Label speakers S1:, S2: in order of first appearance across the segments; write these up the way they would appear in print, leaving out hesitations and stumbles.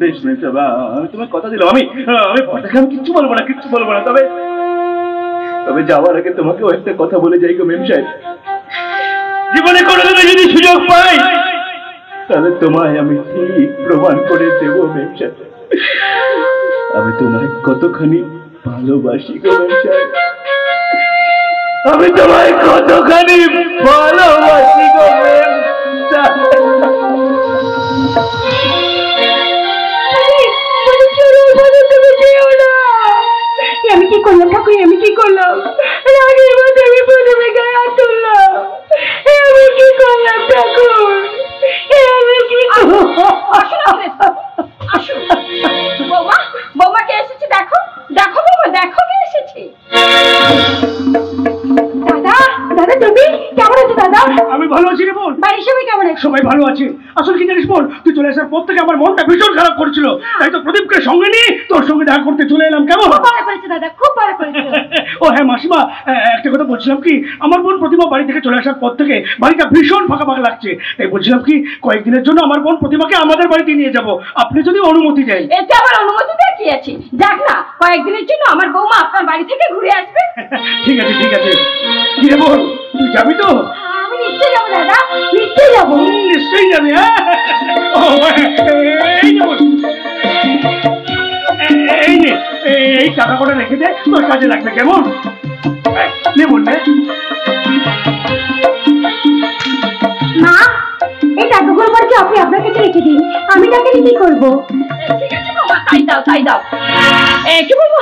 S1: বেশ বেশ আমি তোমার কথা দিলাম, আমি পর্দাকে আমি কিচ্ছু বলবো না, কিচ্ছু বলবো না। তবে তবে যাওয়ার আগে তোমাকেও একটা কথা বলে যাই গো মেম সাহেব, জীবনে কোনোদিনও যদি সুযোগ পাই তাহলে তোমায় আমি ঠিক প্রমাণ করে দেবো মেম সাহেব, আমি তোমায় কতখানি ভালোবাসি গো মেম সাহেব, আমি তোমায় কতখানি ভালোবাসি গো মেম সাহেব।
S2: আমি কি করলাম ঠাকুর, আমি কি করলাম? রাগের মধ্যে আমি প্রথমে গায়ে হাত তুললাম, আমি কি করলাম ঠাকুর, আমি কি বৌমা, বৌমা কে এসেছে দেখো, দেখো বৌমা, দেখো কে এসেছে। দাদা, দাদা তুমি কেমন আছো দাদা?
S1: আমি ভালো আছি রে বোন।
S2: বাড়ির সবাই কেমন আছে?
S1: সবাই ভালো আছে। আসলে কি জানিস বোন, তুই চলে আসার পর থেকে আমার মনটা ভীষণ খারাপ করছিল, তাই তো প্রদীপকে সঙ্গে নিয়ে তোর সঙ্গে দেখা করতে চলে এলাম। কেমন?
S2: খুব ভালো করেছে দাদা, খুব ভালো করেছে।
S1: ও হ্যাঁ মাসিমা, একটা কথা বলছিলাম কি, আমার বোন প্রতিমা বাড়ি থেকে চলে আসার পর থেকে বাড়িটা ভীষণ ফাঁকা ফাঁকা লাগছে, তাই বলছিলাম কি কয়েকদিনের জন্য আমার বোন প্রতিমাকে আমাদের বাড়িতে নিয়ে যাব, আপনি যদি অনুমতি দেন।
S2: এতে আমার অনুমতি দেওয়ার কি আছে, যাক না, কয়েকদিনের জন্য আমার বৌমা আপনার বাড়ি থেকে ঘুরে আসবে।
S1: ঠিক আছে ঠিক আছে। কি রে বোন, তুই যাবি তো?
S2: আমি নিশ্চয়ই যাবো দাদা, নিশ্চয়ই যাবো।
S1: নিশ্চয়ই যাবি? এই নে, এই টাকা করে রেখে দে, তোর কাজে লাগবে। কেমন? নে বোন নে।
S2: মা, এই টাকাগুলো পরে আপনি আপনার কাছে রেখে দিন, আমি টাকা নিয়ে কি করবো? ঠিক আছে বাবা, তাই দাও তাই দাও। কি বলবো,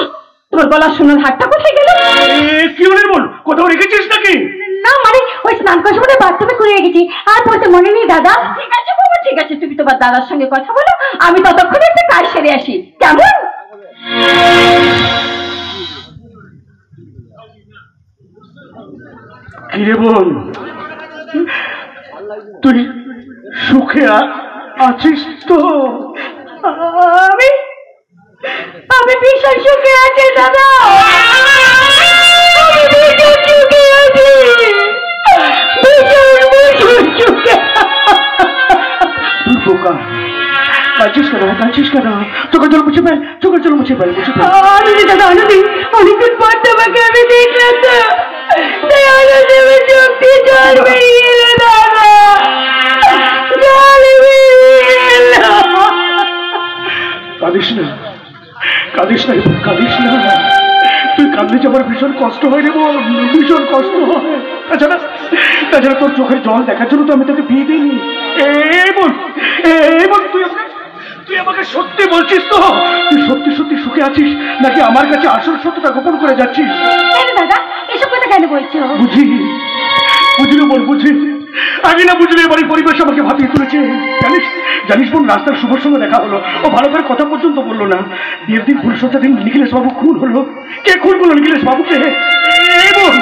S2: তোর গলার সোনার হারটা কোথায় গেল?
S1: কি হলো বোন, কোথাও রেখেছিস নাকি?
S2: না মানে ওই স্নান করার সময় বাথরুমে করে রেখেছি, আর পড়তে মনে নেই দাদা। ঠিক আছে বাবা, ঠিক আছে, তুমি তোমার দাদার সঙ্গে কথা বলো, আমি ততক্ষণে একটা কাজ সেরে আসি। কেমন?
S1: কিরে বোন, তুই সুখে আছিস তো?
S2: আমি ভীষণ সুখে আছি দাদা, আমি ভীষণ সুখে আছি, ভীষণ সুখে।
S1: তুই বোকা, কাঁদছিস কেন, কাঁদছিস কেন? চোখের জল মুছে ফেল, চোখের জল মুছে ফেল, মুছে ফেল।
S2: আনন্দি দাদা, আনন্দি, অনেকক্ষণ পর তোমাকে আমি দেখলাম তো, তাই আনন্দে আমি চোখ দিয়ে জল বেরিয়ে এলো দাদা, জল বেরিয়ে এলো।
S1: কাঁদিস না, কাঁদিস না, কাঁদিস না, তুই কাঁদলে যে আমার ভীষণ কষ্ট হয় রে বোন, ভীষণ কষ্ট হয়। তাছাড়া তাছাড়া তোর চোখের জল দেখার জন্য তো আমি তোকে বিয়ে দিইনি। এই বোন, তুই আমাকে সত্যি বলছিস তো, তুই সত্যি সত্যি সুখে আছিস নাকি আমার কাছে আসল সত্যটা গোপন করে যাচ্ছিস?
S2: দাদা এসব কথা কেন বলছো?
S1: বুঝলি বোন, বুঝি আগে না বুঝলি বাড়ির পরিবেশ আমাকে ভাবিয়ে তুলেছে। জানিস বোন, রাস্তার শুভর সঙ্গে দেখা হলো, ও ভালো করে কথা পর্যন্ত বললো না। বিয়ের দিন ফুলসজ্জার দিন নিখিলেশ বাবু খুন হলো। কে খুন করলো নিখিলেশ বাবুকে? এই বোন,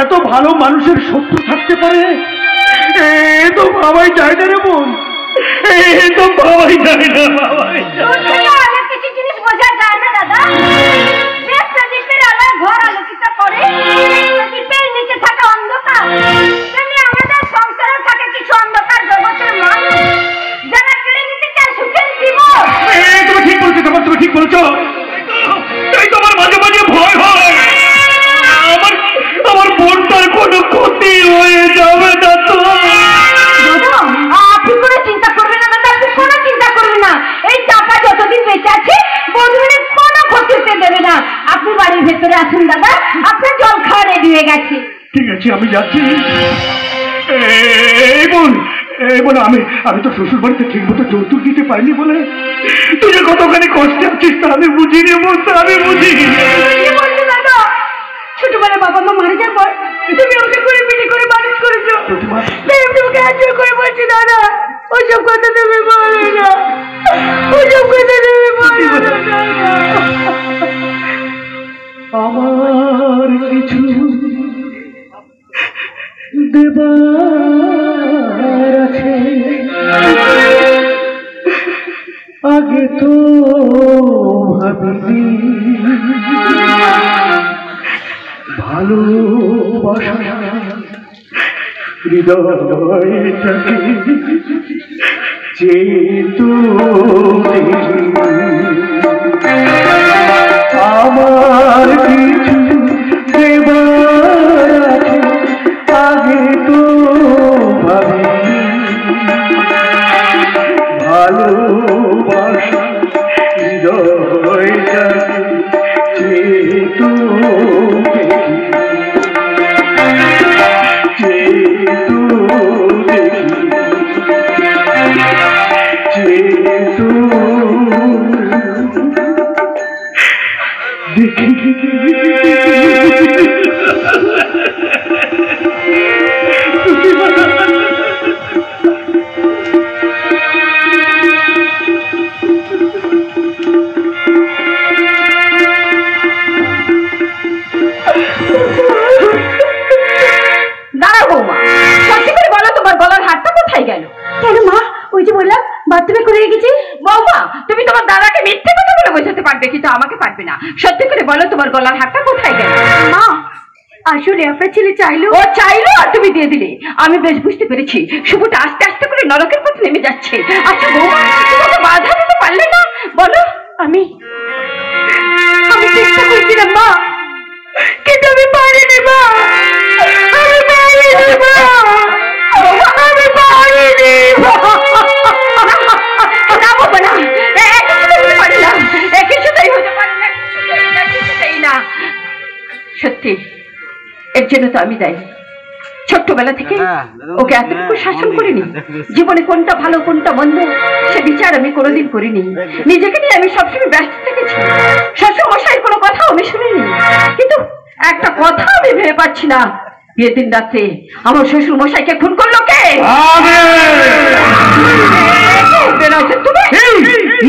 S1: এত ভালো মানুষের শত্রু থাকতে পারে? এ তো ভাবাই যায় না রে বোন, এ তো ভাবাই যায় না, ভাবাই যায় না।
S2: কিছু জিনিস বোঝা যায় না দাদা, যে প্রদীপের আলো ঘর আলোকিত করে, প্রদীপের নিচে থাকা অন্ধকার, তেমনি আমাদের সংসারে থাকে কিছু অন্ধকার জগতের মানুষ যারা কেড়ে নিতে চায় সুখের জীবন।
S1: তুমি ঠিক বলছো, তুমি ঠিক বলছো, তাই তো আমার মাঝে মাঝে ভয় হয় আমার বোনটার কোনো ক্ষতি হয়ে যাবে না তো।
S2: আপনি কোনো চিন্তা করবেন না দাদা, আপনি কোনো চিন্তা করবেন না, এই চাপা যতদিন বেঁচে আছে বন্ধুদের কোনো ক্ষতি হতে দেবে না। আপনি বাড়ির ভেতরে আসুন দাদা, আপনার জল খাওয়া রেডি হয়ে গেছে।
S1: ঠিক আছে, আমি যাচ্ছি। এই বোন, আমি তো শ্বশুর বাড়িতে ঠিক মতো যৌতুক দিতে পারিনি বলে তুই যে কতখানি কষ্টে আছিস তা আমি বুঝিনি বোন, তা আমি বুঝিনি।
S2: দাদা ছোটবেলায় বাবা মা মারা যাওয়ার পর তুমি ওকে করে পিঠে করে মানুষ করেছো, ওকে আজকে করে বলছি দাদা, ওসব কথা তুমি বলো না, ওসব কথা তুমি বলো না।
S1: আমার কিছু দেবার আছে, আগে তো ভাবিনি, ভালোবাসা হৃদয়টাকে যেহেতু ভালোবাসা হৃদয়টাকে চেতু
S2: আমাকে পারবে না। সত্যি করে বলো তোমার গলার হারটা কোথায় গেল? মা আসলে আপনার ছেলে চাইলো, ও চাইলো আর তুমি দিয়ে দিলে। আমি বেশ বুঝতে পেরেছি শুভটা আস্তে আস্তে করে নরকের পথে নেমে যাচ্ছে। আচ্ছা বৌমা, তোমাকে বাধা দিতে পারলে না? বলো। আমি চেষ্টা করেছিলাম মা, কিন্তু আমি পারিনি মা, আমি পারিনি মা, আমি পারিনি মা। না বাবা না, কিছুতেই পারি না, কিছুতেই হতে পারে না, কিছুতেই না। সত্যি এর জন্য তো আমি দায়ী। ছোট্টবেলা থেকে ওকে এতটুকু শাসন করিনি। জীবনে কোনটা ভালো কোনটা মন্দ সে বিচার আমি কোনোদিন করিনি। নিজেকে নিয়ে আমি সবসময় ব্যস্ত থেকেছি। শ্বশুর মশাইয়ের কোনো কথা আমি শুনিনি, কিন্তু একটা কথা আমি ভেবে পাচ্ছি না, বিয়ের দিন রাত্রে আমার শ্বশুর মশাইকে খুন করলো কে?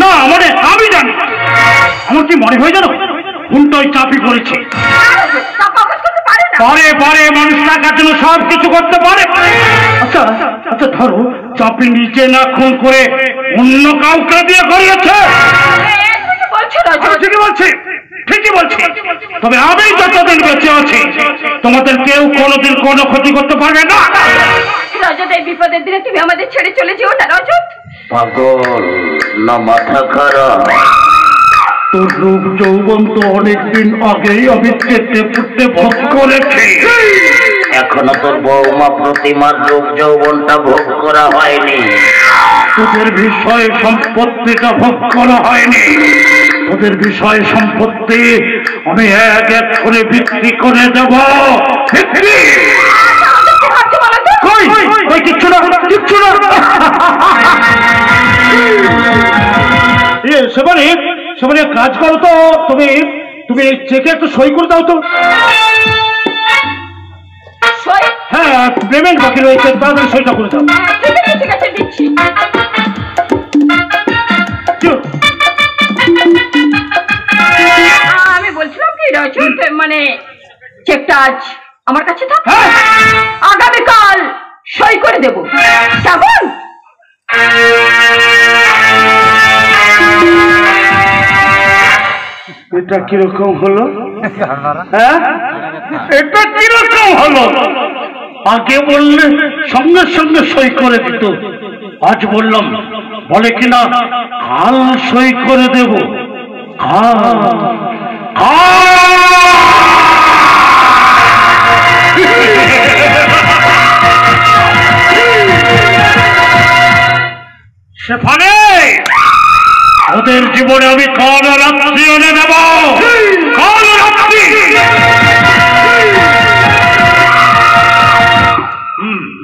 S1: না মানে আমি জানি। আমার কি মনে হয় জানো, খুনটাই চাপি করেছে। পারে পারে মানুষ টাকার জন্য সব কিছু করতে পারে। আচ্ছা আচ্ছা ধরো চাপি নিচে না খুন করে অন্য কাউকে দিয়ে করিয়েছে। ঠিকই বলছি, ঠিকই বলছি। তবে আমি যতদিন বেঁচে আছি তোমাদের কেউ কোনোদিন কোনো ক্ষতি করতে পারবে না।
S2: রজত, এই বিপদের দিনে তুমি আমাদের ছেড়ে চলে যেও না রজত।
S3: পাগল না মাথা খারাপ?
S1: তোর রূপ যৌবন তো অনেকদিন আগেই আমি কেটে ফুটতে ভোগ করেছি।
S3: এখনো তোর বৌমা প্রতিমার রূপ যৌবনটা ভোগ করা হয়নি।
S1: তোদের বিষয়ে সম্পত্তিটা ভোগ করা হয়নি। তোদের বিষয় সম্পত্তি আমি এক এক করে বিক্রি করে দেব। কিচ্ছু না, কিচ্ছু না। সেবানি সেবানি কাজ করো তো, তুমি তুমি চেকে একটু সই করে দাও তো। হ্যাঁ পেমেন্ট বাকি রয়েছে, তাড়াতাড়ি সইটা করে দাও।
S2: ঠিক আছে দিচ্ছি। আমি বলছিলাম কি রজত, মানে চেকটা আজ আমার কাছে থাক, আগামীকাল সই করে দেবো, কেমন?
S1: এটা কিরকম হলো? হ্যাঁ এটা কিরকম হলো? আগে বললে সঙ্গে সঙ্গে সই করে দিত, আজ বললাম বলে কিনা কাল সই করে দেব। সেখানে ওদের জীবনে আমি কাল রাত্রি এনে দেব, কাল রাত্রি।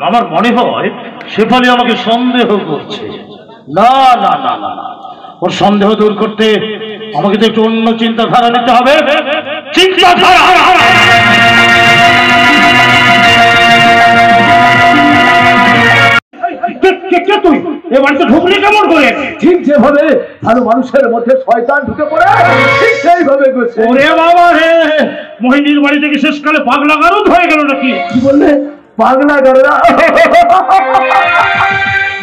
S1: আমার মনে হয় শেফালি আমাকে সন্দেহ করছে। না না না না না, ওর সন্দেহ দূর করতে আমাকে তো একটু অন্য চিন্তাধারা নিতে হবে। চিন্তাধারা তুই এ বাড়িতে ঢুকলি কেমন করে?
S4: ঠিক যেভাবে ভালো মানুষের মধ্যে শয়তান ঢুকে পড়ে ঠিক সেইভাবে গেছে।
S1: ওরে বাবা রে, মোহিনীর বাড়ি থেকে শেষকালে পাগলা গারদ হয়ে গেল নাকি?
S4: কি বললে? পাগলা গারদা?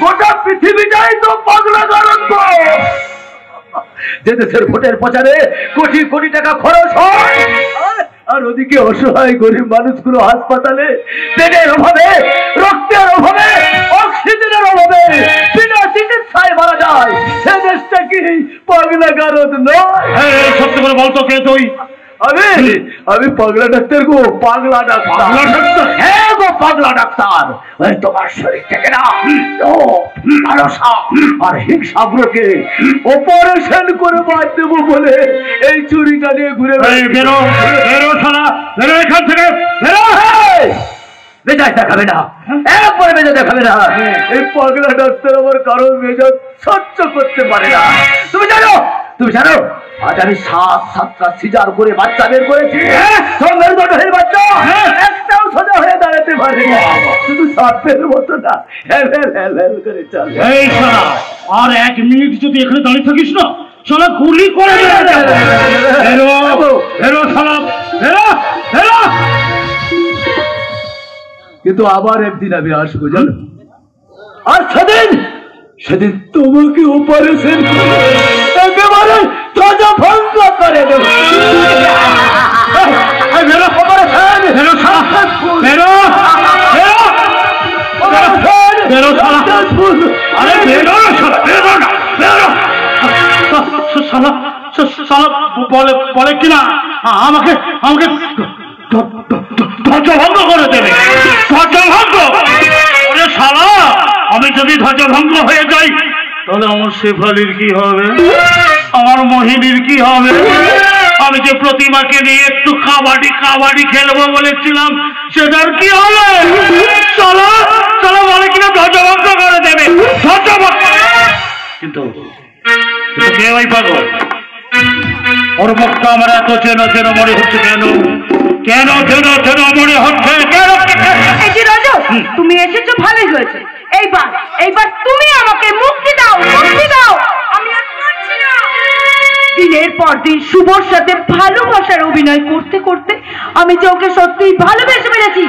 S4: গোটা পৃথিবীটাই তো পাগলা গারদ। যে দেশের ভোটের প্রচারে কোটি কোটি টাকা খরচ হয়, আর ওদিকে অসহায় গরিব মানুষগুলো হাসপাতালে পেটের অভাবে, রক্তের অভাবে, অক্সিজেনের অভাবে বিনা চিকিৎসায় মারা যায়। সে দেশটা কি পাগলা গারদ নয়?
S1: সত্যি করে বলতো কে তুই?
S4: আমি পাগলা ডাক্তার গো, পাগলা ডাক্তার। হ্যাঁ গো, পাগলা ডাক্তার। ওই তোমার শরীর থেকে না লালসা আর হিংসাগুলোকে অপারেশন করে বাদ দেবো বলে এই চুরিটা নিয়ে ঘুরে
S1: বেরো বেরো শালা, বেরো এখান থেকে, বেরো।
S4: মেজাজ দেখাবে না, একবার মেজাজ দেখাবে না। এই পাগলা ডাক্তার আমার কারণ মেজাজ সহ্য করতে পারে না। তুমি জানো আজ আমি 7-7টা সিজার করে বাচ্চা বের করেছি। সঙ্গের গঠনের বাচ্চা একটাও সোজা হয়ে দাঁড়াতে পারে না, শুধু সাপের মতো না হেল করে চলে।
S1: এই শালা, আর 1 মিনিট যদি এখানে দাঁড়িয়ে থাকিস না, শালা গুলি করে দেবো। বেরো বেরো শালা, বেরো বেরো।
S4: কিন্তু আবার একদিন আমি আসবো জানো, আর সেদিন তোমাকে অপারেশন একেবারে ধ্বজা ভঙ্গ করে দেব।
S1: বেরো অপারেশন, বেরো শালা, বেরো বেরো বেরো শালা, আরে বেরো না শালা, বেরো না, বেরো। শালা শালা বলে কিনা আমাকে ধ্বজভঙ্গ করে দেবে। ধ্বজভঙ্গ? ওরে শালা, আমি যদি ধ্বজভঙ্গ হয়ে যাই তাহলে আমার শেফালির কি হবে, আমার মোহিনীর কি হবে? আমি যে প্রতিমাকে নিয়ে একটু কাবাডি খেলবো বলেছিলাম, সেটার কি হবে? শালা শালা বলে কিনা ধ্বজভঙ্গ করে দেবে। ধ্বজভঙ্গ? কিন্তু কে ওই পাগল? ওর মুখটা আমার এত চেনা চেনা মনে হচ্ছে কেন? কেন চেনা চেনা মনে হচ্ছে কেন?
S2: এই যে রাজু, তুমি এসেছো ভালোই হয়েছে। এইবার তুমি আমাকে মুক্তি দাও। আমি আর পারছি না। দিনের পর দিন শুভর সাথে ভালোবাসার অভিনয় করতে করতে আমি যে ওকে সত্যিই ভালোবেসে ফেলেছি।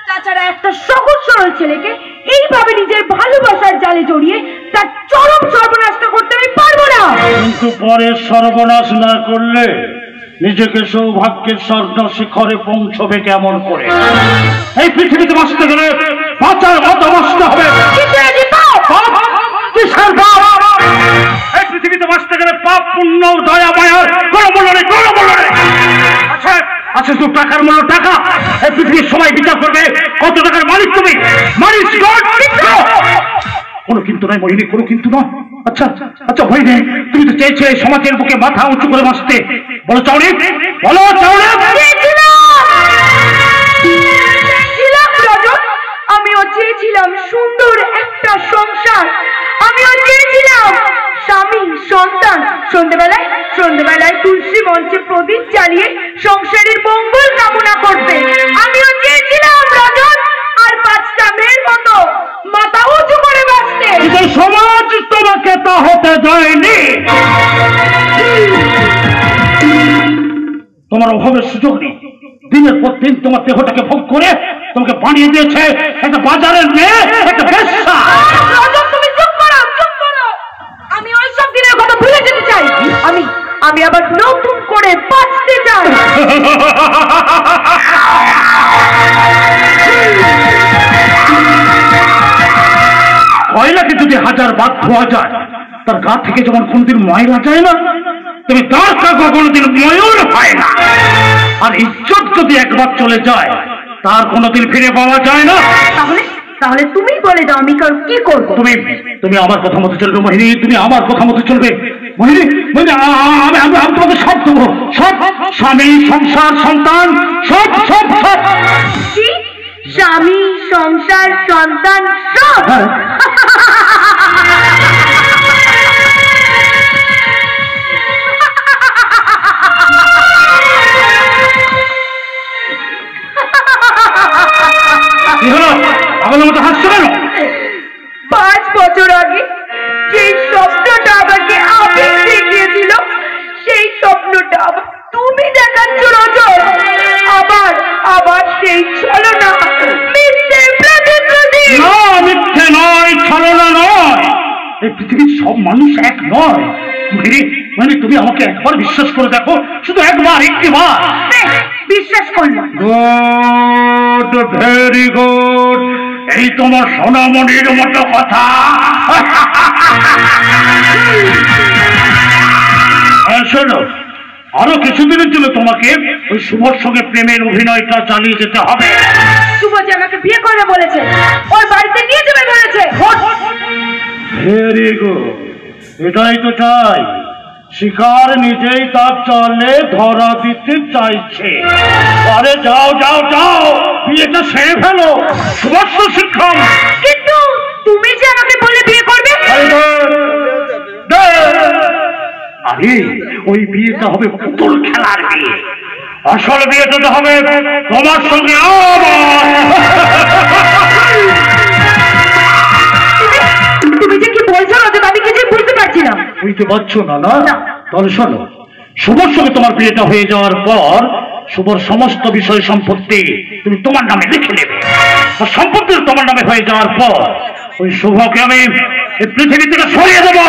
S2: তাছাড়া একটা সহজ সরল ছেলেকে এইভাবে নিজের ভালোবাসার জালে জড়িয়ে তার চরম সর্বনাশটা করতে আমি পারবো না।
S1: কিন্তু পরে সর্বনাশ না করলে নিজেকে সৌভাগ্যের স্বর্ণ শিখরে পৌঁছবে কেমন করে? এই পৃথিবীতে বাঁচতে গেলে বাঁচার মতো বাঁচতে হবে। এই পৃথিবীতে বাঁচতে গেলে পাপ পুণ্য দয়া মায়ার কোনো মূল্য নেই, কোনো মূল্য নেই। আচ্ছা তো টাকার মূল্য টাকা। এই পৃথিবীর সবাই বিচার করবে কত টাকার মালিক তুমি। মালিক কোনো কিন্তু নয় মোহিনী, কোনো কিন্তু নয়। আচ্ছা মোহিনী, তুমি তো চেয়েছিলে সমাজের বুকে মাথা উঁচু করে বাঁচতে। বলো চাউনি, বলো চাউনি।
S2: আমিও চেয়েছিলাম সুন্দর একটা সংসার, আমিও চেয়েছিলাম স্বামী সন্তান। সন্ধ্যেবেলায় তুলসী মঞ্চে প্রদীপ জ্বালিয়ে সংসারের মঙ্গল কামনা করতে। আমিও চেয়েছিলাম রজত আর 5টা মেয়ের মতো মাথা উঁচু করে বাঁচতে।
S1: সমাজ তোমাকে তা হতে দেয়নি। তোমার অভাবের সুযোগ নেই। দিনের পর দিন তোমার দেহটাকে ভোগ করে তোমাকে বানিয়ে দিয়েছে একটা বাজারের মেয়ে, একটা বেশ্যা।
S2: তুমি চুপ করো। আমি ওই সব দিনের কথা ভুলে যেতে চাই। আমি আবার নতুন করে বাঁচতে চাই।
S1: কয়লাকে যদি 1000 বার ধোয়া যায়, তার গা থেকে যেমন কোনদিন ময়লা যায় না, তুমি তার কাছে কোনোদিন ময়ূর হয় না। আর ইজ্জত যদি একবার চলে যায়, তার কোনোদিন ফিরে পাওয়া যায় না।
S2: তাহলে তুমি বলে দাও আমি কি করবো?
S1: তুমি আমার কথা মতো চলবে মোহিনী, তুমি আমার কথা মতো চলবে মোহিনী। আমি তোমাকে সব দেবো, সব। স্বামী, সংসার, সন্তান, সব।
S2: কি? স্বামী, সংসার, সন্তান, সব?
S1: আমাদের মতো হাসছো কেন?
S2: 5 বছর আগে যে স্বপ্নটা আমাকে আবেগ দেখিয়েছিল, সেই স্বপ্নটা তুমি দেখাচ্ছ রজত। আবার সেই ছলনা, মিথ্যে প্রতিশ্রুতি।
S1: না, মিথ্যে নয়, ছলনা নয়। এই পৃথিবীর সব মানুষ এক নয়। মানে তুমি আমাকে একবার বিশ্বাস করে দেখো, শুধু একবার, একটিবার।
S2: বিশ্বাস করলাম।
S1: Good, very good. এই তোমার সোনামণির মতো কথা। শোনো,
S5: আরো কিছুদিনের জন্য তোমাকে ওই শুভর সঙ্গে প্রেমের অভিনয়টা চালিয়ে যেতে হবে।
S2: শুভ যে আমাকে বিয়ে করবে বলেছে, ওর বাড়িতে নিয়ে যাবে বলেছে।
S5: ভেরি গুড, এটাই তো চাই। শিকার নিজেই তার চলে ধরা দিতে চাইছে। আরে যাও যাও যাও, বিয়েটা সেরে ফেলো, শুভস্য শিক্ষণ।
S2: কিন্তু তুমি যে আমাকে বলে বিয়ে করবে।
S5: আরে ওই বিয়েটা হবে পুতুল খেলার বিয়ে, আসল বিয়েটা তো হবে তোমার সঙ্গে
S2: তুমি যে কি বলছো রজত, আমি কিছু বুঝতে পারছি না।
S5: বুঝতে পারছো না? না তাহলে শোনো, শুভর সঙ্গে তোমার বিয়েটা হয়ে যাওয়ার পর শুভর সমস্ত বিষয় সম্পত্তি তুমি তোমার নামে লিখে নেবে। আর সম্পত্তি তোমার নামে হয়ে যাওয়ার পর ওই শুভকে আমি এই পৃথিবী থেকে সরিয়ে দেবো।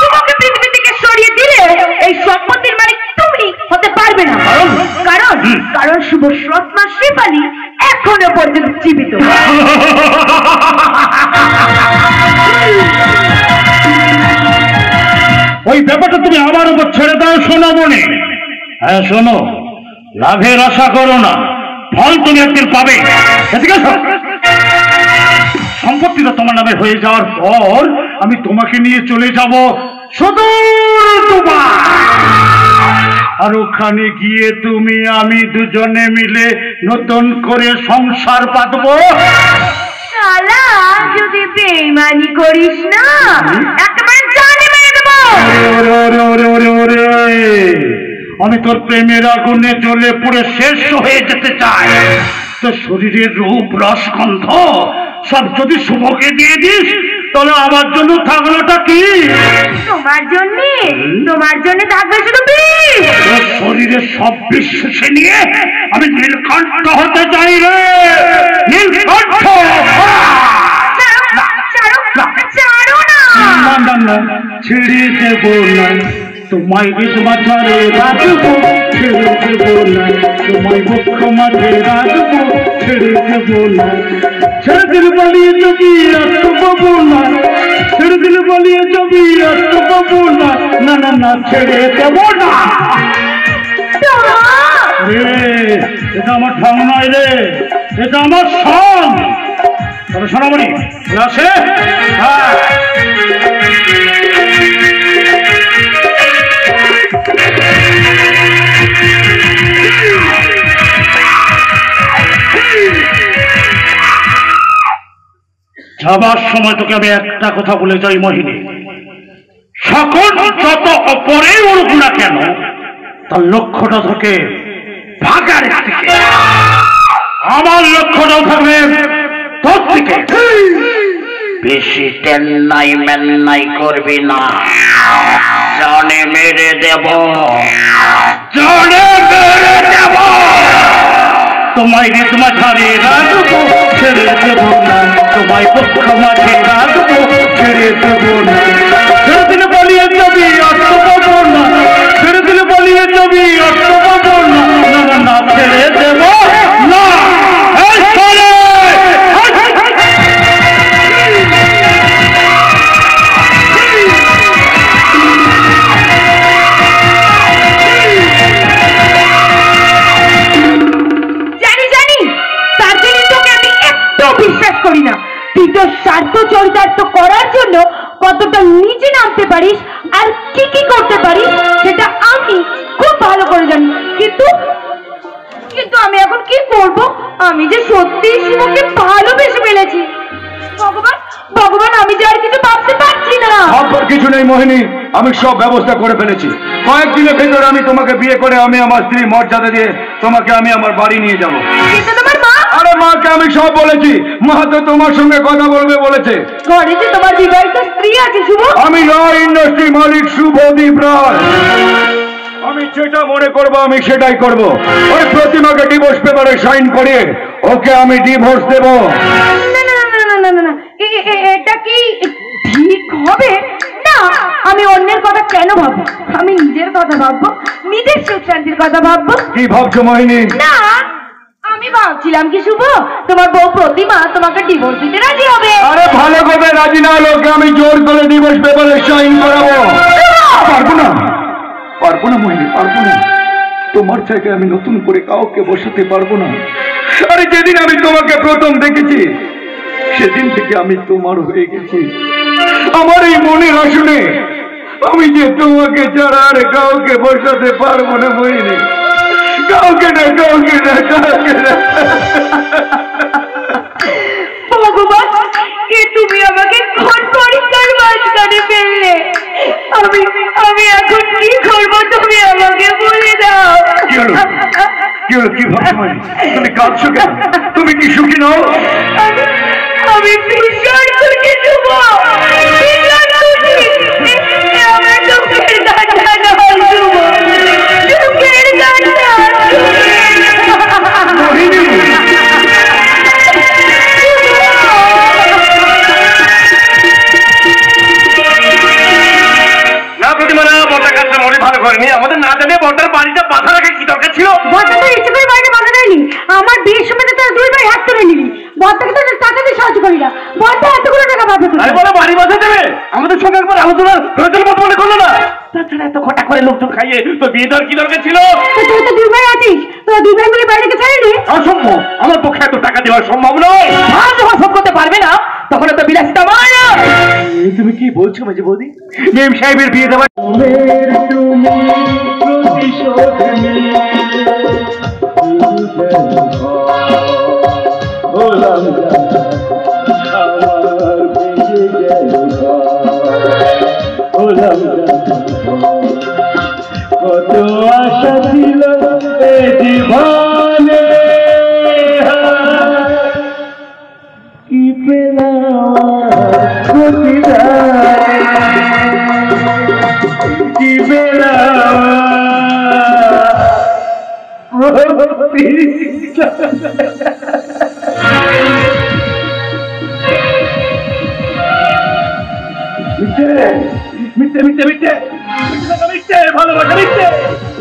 S2: তোমাকে পৃথিবী থেকে সরিয়ে দিলে এই সম্পত্তির মালিক তুমি হতে পারবে না। কারণ শুভ সৎমা শেফালি এখনো পর্যন্ত জীবিত।
S5: ওই ব্যাপারটা তুমি আমার উপর ছেড়ে দাও। শোনো মনে, হ্যাঁ শোনো, লাভের আশা করো না, ফল তুমি একদিন পাবে। সম্পত্তিটা তোমার নামে হয়ে যাওয়ার পর আমি তোমাকে নিয়ে চলে যাব সুদূর দুবাই। আর ওখানে গিয়ে তুমি আমি দুজনে মিলে নতুন করে সংসার পাতবো।
S2: শালা যদি বেঈমানি করিস না একেবারে জানে মেরে দেবো।
S5: আমি তোর প্রেমের আগুনে জ্বলে পুড়ে শেষ হয়ে যেতে চাই। তোর শরীরের রূপ রস গন্ধ সব যদি শুভকে দিয়ে দিস তাহলে আমার জন্য থাকলোটা কি?
S2: তোমার জন্য থাকবে শুধু বিষ।
S5: তোর শরীরের সব বিষ শুষে নিয়ে আমি নীলকণ্ঠ হতে চাই রে, নীলকণ্ঠ। না না, ছেড়ে দেব না তোমায়, ঈদ মাঝারে রাখবো, ছেড়ে দেব না তোমায়, বক্ষ মাঝে রাখবো, ছেড়ে দেব না। ছেড়ে দিল বলিয়ে ছবি আসতে পাবো না, ছেড়ে দিল বলিয়ে ছবি আসতে পাবো না। না না না, ছেড়ে দেব না রে, এটা আমার ঢং নয় রে, এটা আমার সং। তবে সোনামণি আসে। হ্যাঁ যাবার সময় তোকে আমি একটা কথা বলে যাই মোহিনী, সকল যত অপরে উড়ুক না কেন তার লক্ষ্যটা থাকে ভাগার দিকে, আমার লক্ষ্যটাও থাকবে তোর দিকে।
S3: বেশি টেন্নাই মেন্নাই করবি না, জানে মেরে দেব,
S5: জানে মেরে দেব। তোমায় ঈদ মাঝারে রাখবো, ছেড়ে দেব না তোমায়, পক্ষ মাঝে রাখবো, ছেড়ে দেব না। ছেড়ে দিলে বলিয়ে যাবি অর্থ পাবো না, ছেড়ে দিলে বলিয়ে যাবি অর্থ পাবো না। না না না, ছেড়ে দেব না।
S2: বিশ্বাস করি না তুই তোর স্বার্থ চরিতার্থ করার জন্য কতটা নিচে নামতে পারিস আর কি কি করতে পারিস সেটা আমি খুব ভালো করে জানি। কিন্তু আমি এখন কি করব? আমি যে সত্যি শিবকে ভালোবেসে ফেলেছি। ভগবান, আমি যে আর কিছু ভাবতে পারছি না।
S4: ভাববার কিছু নেই মোহিনী, আমি সব ব্যবস্থা করে ফেলেছি। কয়েকদিনের ভেতরে আমি তোমাকে বিয়ে করে আমি আমার স্ত্রী মর্যাদা দিয়ে তোমাকে আমি আমার বাড়ি নিয়ে যাব।
S2: কিন্তু তোমার মা?
S4: আরে মাকে আমি সব বলেছি, মা তো তোমার সঙ্গে কথা বলবে বলেছে।
S2: ঘরে যে তোমার বিবাহিত স্ত্রী আছে শুভ।
S4: আমি রয় ইন্ডাস্ট্রি মালিক শুভদীপ রায়। আমি যেটা মনে করবো আমি সেটাই করব। ওই প্রতিমাকে ডিভোর্স পেপারে সাইন করিয়ে ওকে আমি ডিভোর্স দেব।
S2: এটা কি ঠিক হবে? না, আমি অন্যের কথা কেন ভাববো? আমি নিজের কথা ভাববো, নিজের সুখ শান্তির কথা ভাববো।
S4: কি ভাবছো মোহিনী?
S2: না, আমি ভাবছিলাম কি শুভ তোমার বউ প্রতিমা তোমাকে ডিভোর্স দিতে রাজি হবে।
S4: আরে ভালো করে রাজি না হলে ওকে আমি জোর করে ডিভোর্স পেপারে সাইন করাবো। পারবো না মোহিনী, পারবো না। জায়গায় আমি নতুন করে কাউকে বসাতে পারবো না। আরে যেদিন আমি তোমাকে প্রথম দেখেছি সেদিন থেকে আমি তোমার হয়ে গেছি। আমার এই মনের আসনে আমি যে তোমাকে ছাড়া আর কাউকে বসাতে পারবো না বইনি, কাউকে না কাউকে না কাউকে না।
S2: ভগবান, কে তুমি আমাকে কোন পরীক্ষার মাঝখানে ফেললে? আমি এখন কি করবো তুমি আমাকে বলে দাও।
S4: কি হলো কি হলো, কি ভাবছো? তুমি কাঁদছো কেন? তুমি কি সুখী নও?
S2: আমি ভীষণ খুশি শুভ, ভীষণ খুশি। আমার দুঃখের গানটা নয় শুভ, দুঃখের গানটা।
S5: আমাদের না জানিয়ে বড়টার বাড়িটা বাধা রাখে কি দরকার ছিল?
S2: বড়টা ইচ্ছে করে বাড়িটা বাধা দেয়নি। আমার বিয়ের সময় তো তোরা দুই ভাই হাত তুলে নিবি। বড়টাকে তো টাকা দিয়ে সাহায্য করি না, বড়টা এতগুলো টাকা পাবে।
S5: আরে বলো বাড়ি বাধা দেবে? আমাদের সঙ্গে একবার আলোচনার প্রয়োজন মতো মনে করলো না? তাছাড়া এত ঘটা করে লোকজন খাইয়ে তো বিয়ে দেওয়ার কি দরকার ছিল?
S2: তুই তো দুই ভাই আছিস, তোরা দুই ভাই মিলে বাড়িটাকে ছাড়িনি।
S5: অসম্ভব, আমার পক্ষে এত টাকা দেওয়া সম্ভব নয়।
S4: আর যখন সব করতে পারবে না তখন তো বিলাসিতা হয় না। তুমি কি বলছো মাঝে বৌদি?
S5: মেম সাহেবের বিয়ে দেওয়ার
S1: কত আশা ছিল এ জীবনে, কি পেলাম কি পেলাম। মিথ্যে মিথ্যে মিথ্যে মিথ্যে ভালোবাসা মিথ্যে।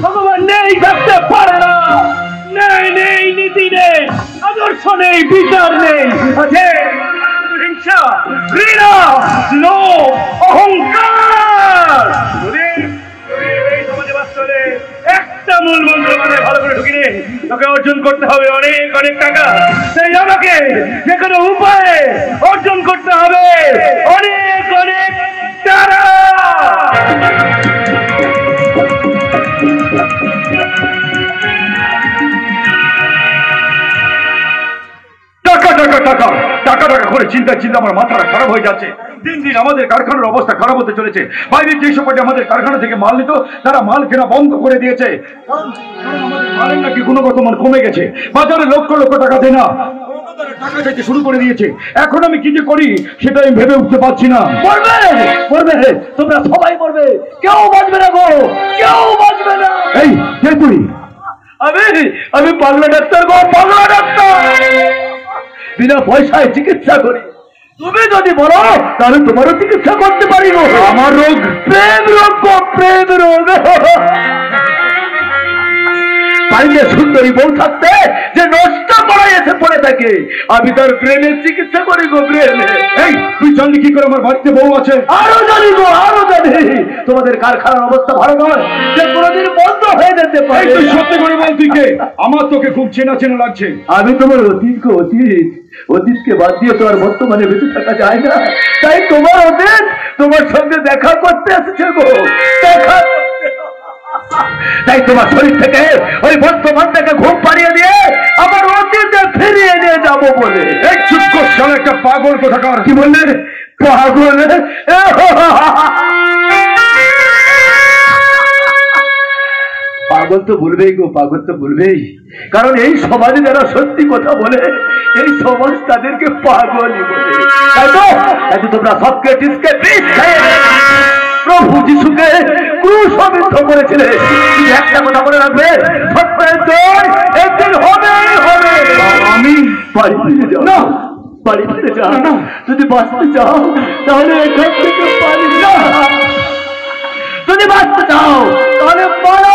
S1: ভগবান নেই, থাকতে পারে না। নেই নেই নীতি নেই, আদর্শ নেই, বিচার নেই, আছে হিংসা, ঘৃণা, লোভ, অহংকার। এই সমাজে বাস চলে একটা মূল মন্ত্র মানে ভালো করে ঢুকিয়ে তোকে অর্জন করতে হবে অনেক অনেক টাকা। সেই আমাকে যে কোনো উপায়ে অর্জন করতে হবে অনেক অনেক টাকা।
S4: টাকা টাকা টাকা টাকা টাকা করে চিন্তা চিন্তা আমার মাথাটা খারাপ হয়ে যাচ্ছে। দিন দিন আমাদের কারখানার অবস্থা খারাপ হতে চলেছে। বাইরে যে সবাই আমাদের কারখানা থেকে মাল নিত তারা মাল কেনা বন্ধ করে দিয়েছে। আমাদের মালের নাকি গুণগত মান কমে গেছে, বাজারে লক্ষ লক্ষ টাকা দেয় না, টাকা চাইতে শুরু করে দিয়েছে। এখন আমি কি যে করি সেটা আমি ভেবে উঠতে পারছি না। মরবে মরবে, তোমরা সবাই মরবে, কেউ বাঁচবে না গো, কেউ বাঁচবে না। এই কে তুই? আমি পাগলা ডাক্তার গো, পাগলা ডাক্তার। বিনা পয়সায় চিকিৎসা করি। তুমি যদি বলো তাহলে তোমারও চিকিৎসা করতে পারি গো। আমার রোগ প্রেম রোগ গো, প্রেম রোগ। বাড়িতে সুন্দরী বউ থাকতে যে নষ্ট করা এসে পড়ে থাকে, আমি তার প্রেমের চিকিৎসা করি গো, প্রেমে। এই তুই জানলি কি করে আমার বাড়িতে বউ আছে? আরো জানি গো, আরো জানি। তোমাদের কারখানার অবস্থা ভালো নয়, যে কোনোদিন বন্ধ হয়ে যেতে পারে। তুই সত্যি করে বল তুই কে? আমার তোকে খুব চেনা চেনা লাগছে। আমি তোমার অতীত গো, অতীত। অতীতকে বাদ দিয়ে তো আর বর্তমানে বেঁচে থাকা যায় না। তাই তোমার অতীত তোমার সঙ্গে দেখা করতে এসেছে গো, দেখা। তাই তোমার শরীর থেকে ওই বর্তমানটাকে ঘুম পাড়িয়ে দিয়ে আমার অতীতে ফিরিয়ে নিয়ে যাবো বলে। এই চুপ কর শালা, একটা পাগল কোথাকার। কি বললেন? পাগল? পাগল তো বলবেই গো, পাগল তো বলবেই। কারণ এই সমাজে যারা সত্যি কথা বলে এই সমাজ তাদেরকে পাগলই বলে। তাই তো তোমরা সবকে টিসকে বিষ খেয়ে প্রভু যিশুকে ক্রুশবিদ্ধ করেছিলে। একটা কথা মনে রাখবে, একদিন হবেই হবে। আমি বাড়ি ফিরে যাও না, বাড়ি ফিরে যাও না। যদি বাঁচতে চাও তাহলে এখান থেকে পারি না, যদি বাঁচতে চাও তাহলে বলো।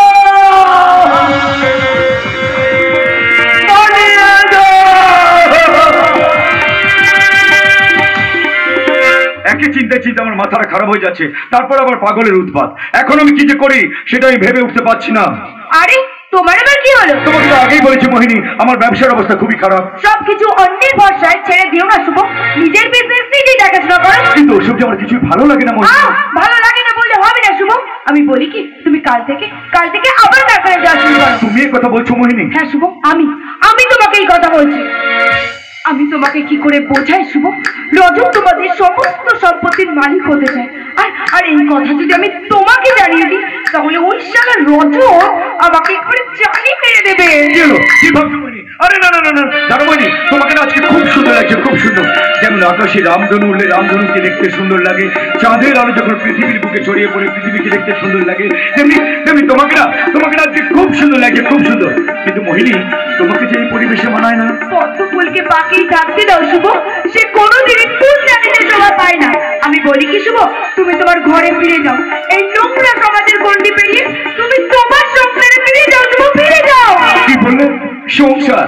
S4: একই চিন্তায় চিন্তা আমার মাথাটা খারাপ হয়ে যাচ্ছে, তারপর আবার পাগলের উৎপাত। এখন আমি কি যে করি সেটা আমি ভেবে উঠতে পারছি না।
S2: আরে তোমার আবার কি হলো?
S4: তোমাকে তো আগেই বলেছি মোহিনী, আমার ব্যবসার অবস্থা খুবই খারাপ।
S2: সবকিছু অন্যের ভরসায় ছেড়ে দিও না শুভ, নিজের বিজনেস নিজেই দেখাশোনা করো।
S4: কিন্তু ওসব যে আমার কিছুই ভালো লাগে না মোহিনী।
S2: ভালো লাগে না বললে হবে না শুভ, আমি বলি কি তুমি কাল থেকে আবার কারখানায় যাওয়া শুরু করো।
S4: তুমি এই কথা বলছো মোহিনী?
S2: হ্যাঁ শুভ, আমি তোমাকে এই কথা বলছি। আমি তোমাকে কি করে বোঝাই শুভ, রজব তোমাদের সমস্ত সম্পত্তির মালিক হতে চায়। আর এই কথা যদি আমি তোমাকে জানিয়ে দিই তাহলে ওই শালা রজব আমাকে করে জানি মেরে দেবে।
S4: কি ভাবছো মোহিনী? আরে না না না না, জানো মোহিনী, তোমাকে না আজকে খুব সুন্দর লাগছে, খুব সুন্দর। যেমন আকাশে রামধনু উঠলে রামধনুকে দেখতে সুন্দর লাগে, চাঁদের আলো যখন পৃথিবীর বুকে ছড়িয়ে পড়ে পৃথিবীকে দেখতে সুন্দর লাগে, তেমনি তোমাকে না আজকে খুব সুন্দর লাগছে, খুব সুন্দর। কিন্তু মোহিনী, তোমাকে যে এই পরিবেশে মানায় না।
S2: পদ্ম ফুলকে বাঁকিয়ে থাকতে দাও শুভ, সে কোনোদিনই ফুল জানিতে শোভা পায় না। আমি বলি কি শুভ, তুমি তোমার ঘরে ফিরে যাও, এই নোংরা সমাজের গণ্ডি পেরিয়ে তুমি তোমার সংসারে ফিরে যাও শুভ, ফিরে যাও।
S4: কি বললে? সংসার?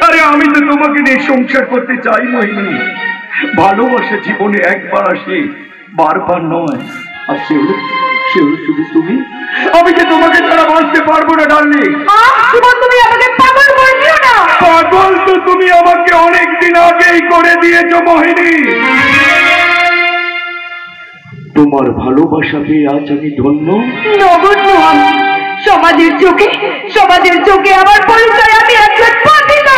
S4: আরে আমি তো তোমাকে নিয়ে সংসার করতে চাই মোহিনী। ভালোবাসা জীবনে একবার আসে, বারবার নয়। আর সে হলো শুধু তুমি। আমি যে তোমাকে ছাড়া বাঁচতে পারবো না ডার্লিং।
S2: শুভ, তুমি আমাকে পাগল করে দিও না।
S4: পাগল তো তুমি আমাকে অনেকদিন আগেই করে দিয়েছো মোহিনী। তোমার ভালোবাসা পেয়ে আজ আমি ধন্য।
S2: নগণ্য আমি সমাজের চোখে আমার পরিচয় আমি একজন পতিতা।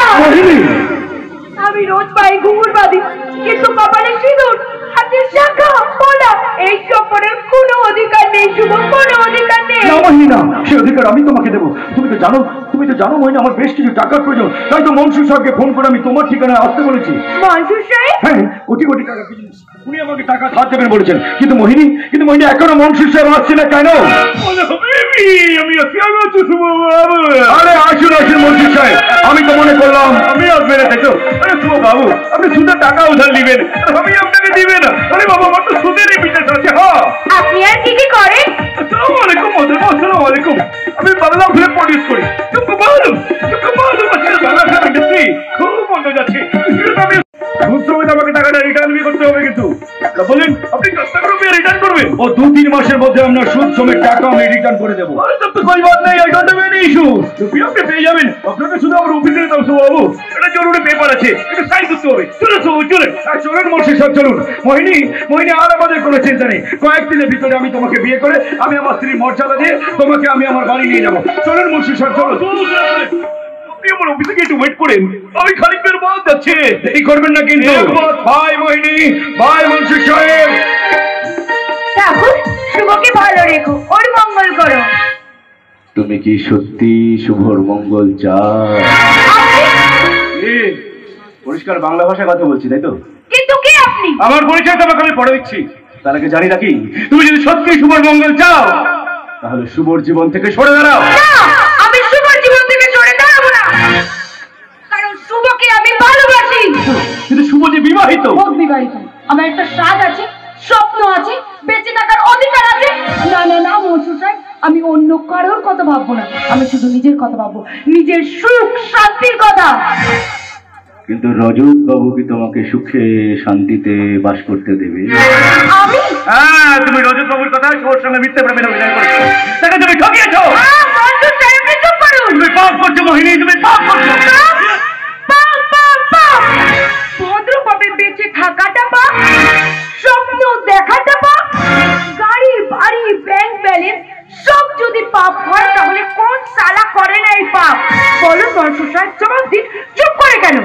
S2: আমি রোজ পাই ঘুঙুর বাঁধি, কিন্তু কপালে সিঁদুর, হাতে শাখা পলা, এই সম্পর্কের কোনো অধিকার নেই শুভ, কোনো অধিকার নেই।
S4: না মোহিনী না, সে অধিকার আমি তোমাকে দেবো। তুমি তো জানো মোহিনী, আমার বেশ কিছু টাকার প্রয়োজন। তাই তো মনসুর সাহেবকে ফোন করে আমি তোমার ঠিকানায় আসতে বলেছি।
S2: মনসুর সাহেব?
S4: হ্যাঁ, কোটি টাকা বিজনেস, উনি আমাকে টাকা ধার দেবেন বলেছেন। কিন্তু মোহিনী এখনো মনসুর সাহেব আসছে না কেন? আরে আসুন মনসুর সাহেব, আমি তো মনে করলাম আমি আসবেন। দেখো, আরে শুভ বাবু, আপনি সুদের টাকা উধার দিবেন, আমি আপনাকে দিবেন। আরে বাবা, আমার তো সুদেরই বিজনেস আছে। হ্যাঁ,
S2: আপনি আর কি করেন?
S4: আসসালামু আলাইকুম। আমি বাংলা ফিল্ম প্রডিউস করি। খুব মজা যাচ্ছে। আমাকে টাকাটা রিটার্ন করতে হবে, কিন্তু বলেন আপনি রিটার্ন করবেন। ও 2-3 মাসের মধ্যে আপনার সুদ সমেত টাকা আমি রিটার্ন করে দেবো। কোই বাত নেই, I don't have any issue. আপনি পেয়ে যাবেন। আপনাকে শুধু আমার অফিসে যেতে হবে বাবু, এটা জরুরি পেপার আছে, এটা সাইন করতে হবে। চলুন মনসুর সাহেব, চলুন। মোহিনী আর আমাদের কোনো চিন্তা নেই। কয়েকদিনের ভিতরে আমি তোমাকে বিয়ে করে আমি আমার স্ত্রীর মর্যাদা দিয়ে তোমাকে আমি আমার বাড়ি নিয়ে যাবো। চলুন মনসুর সাহেব, চলুন। আপনি আমার অফিসে গিয়ে একটু ওয়েট করেন, আমি খানিকটার বাদ যাচ্ছি। এই করবেন না কিন্তু। ভাই মোহিনী, ভাই মনসুর সাহেব।
S2: ঠাকুর, শুভকে ভালো রেখো, ওর মঙ্গল করো।
S1: তুমি কি সত্যি শুভর মঙ্গল চাও? পরিষ্কার বাংলা ভাষায় কথা বলছি, তাই তো?
S2: কিন্তু কে আপনি?
S1: আমার পরিচয় তোমাকে আমি পড়ে দিচ্ছি, তার আগে জানি নাকি তুমি যদি সত্যি শুভর মঙ্গল চাও তাহলে শুভর জীবন থেকে সরে দাঁড়াও।
S2: আমি শুভর জীবন থেকে সরে দাঁড়াবো না, কারণ শুভকে আমি ভালোবাসি।
S1: কিন্তু শুভ যে বিবাহিত।
S2: বিবাহিত, আমার একটা স্বাদ আছে, স্বপ্ন আছে, বেঁচে থাকার অধিকার আছে। না মনসুর সাহেব, আমি অন্য কারোর কথা ভাববো না, আমি শুধু নিজের কথা ভাববো, নিজের সুখ শান্তির কথা।
S1: কিন্তু রজত বাবু কি তোমাকে সুখে শান্তিতে বাস করতে দেবে?
S2: আমি?
S1: হ্যাঁ, তুমি রজত বাবুর কথা ওর সঙ্গে মিথ্যে প্রেমে অভিনয় করেছো, তাকে তুমি ঠকিয়েছো।
S2: মনসুর সাহেব, চুপ করুন।
S1: তুমি পাপ করছো মোহিনী, তুমি পাপ করছো।
S2: ভদ্রভাবে বেঁচে থাকাটা পাপ, স্বপ্ন দেখাটা পাপ, গাড়ি বাড়ি ব্যাংক ব্যালেন্স সব যদি পাপ হয় তাহলে কোন শালা করে না এই পাপ? বলুন মনসুর সাহেব, জবাব দিন। চুপ করে কেন?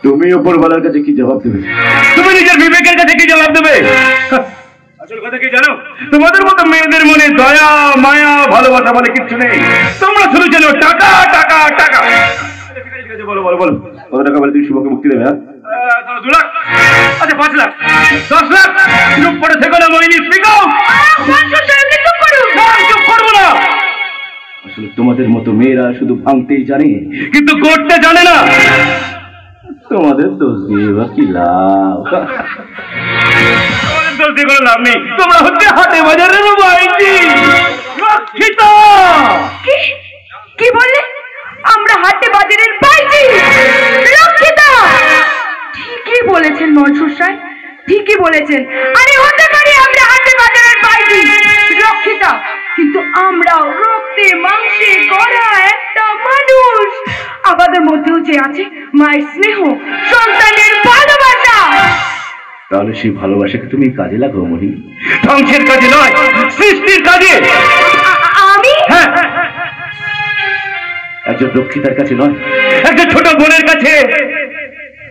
S1: তুমি উপরওয়ালার কাছে কি জবাব দেবে? তুমি নিজের বিবেকের কাছে কি জবাব দেবে? আসল কথা কি জানো? তোমাদের মতো মেয়েদের মনে দয়া মায়া ভালোবাসা বলে কিচ্ছু নেই। তোমরা শুধু জানো টাকা টাকা টাকা। ঠিক আছে, বলো কত টাকা বলে তুমি শুভকে মুক্তি দেবে? 2 লাখ, আচ্ছা 5 লাখ, 10 লাখ। চুপ করে থেকো না মোহিনী, স্পিক আউট।
S2: মনসুর সাহেব, চুপ করুন।
S1: চুপ করবো না। আসলে তোমাদের মতো মেয়েরা শুধু ভাঙতেই জানে, কিন্তু করতে জানে না। তোমাদের দোষ দিয়ে বা কি লাভ? তোমাদের দোষ দিয়ে কোনো লাভ নেই। তোমরা হচ্ছে হাটে বাজারের বাইজি।
S2: কি বললে? আমরা হাটে বাজারের বাইজি? রক্ষিতা! ঠিকই বলেছেন মনসুর সাহেব, ঠিকই বলেছেন। আরে হতে পারি আমরা হাটে বাজারের বাইজি, সেটা, কিন্তু আমরাও রক্তে মাংসে গড়া একটা মানুষ। আমাদের মধ্যেও যে আছে মায়ের স্নেহ, সন্তানের ভালোবাসা।
S1: তাহলে সেই ভালোবাসাকে তুমি কাজে লাগাও মনি।
S5: ধ্বংসের কাজে নয়, সৃষ্টির কাজে।
S2: আমি
S5: হ্যাঁ,
S1: একজন রক্ষিতার কাছে নয়,
S5: একটা ছোট বোনের কাছে।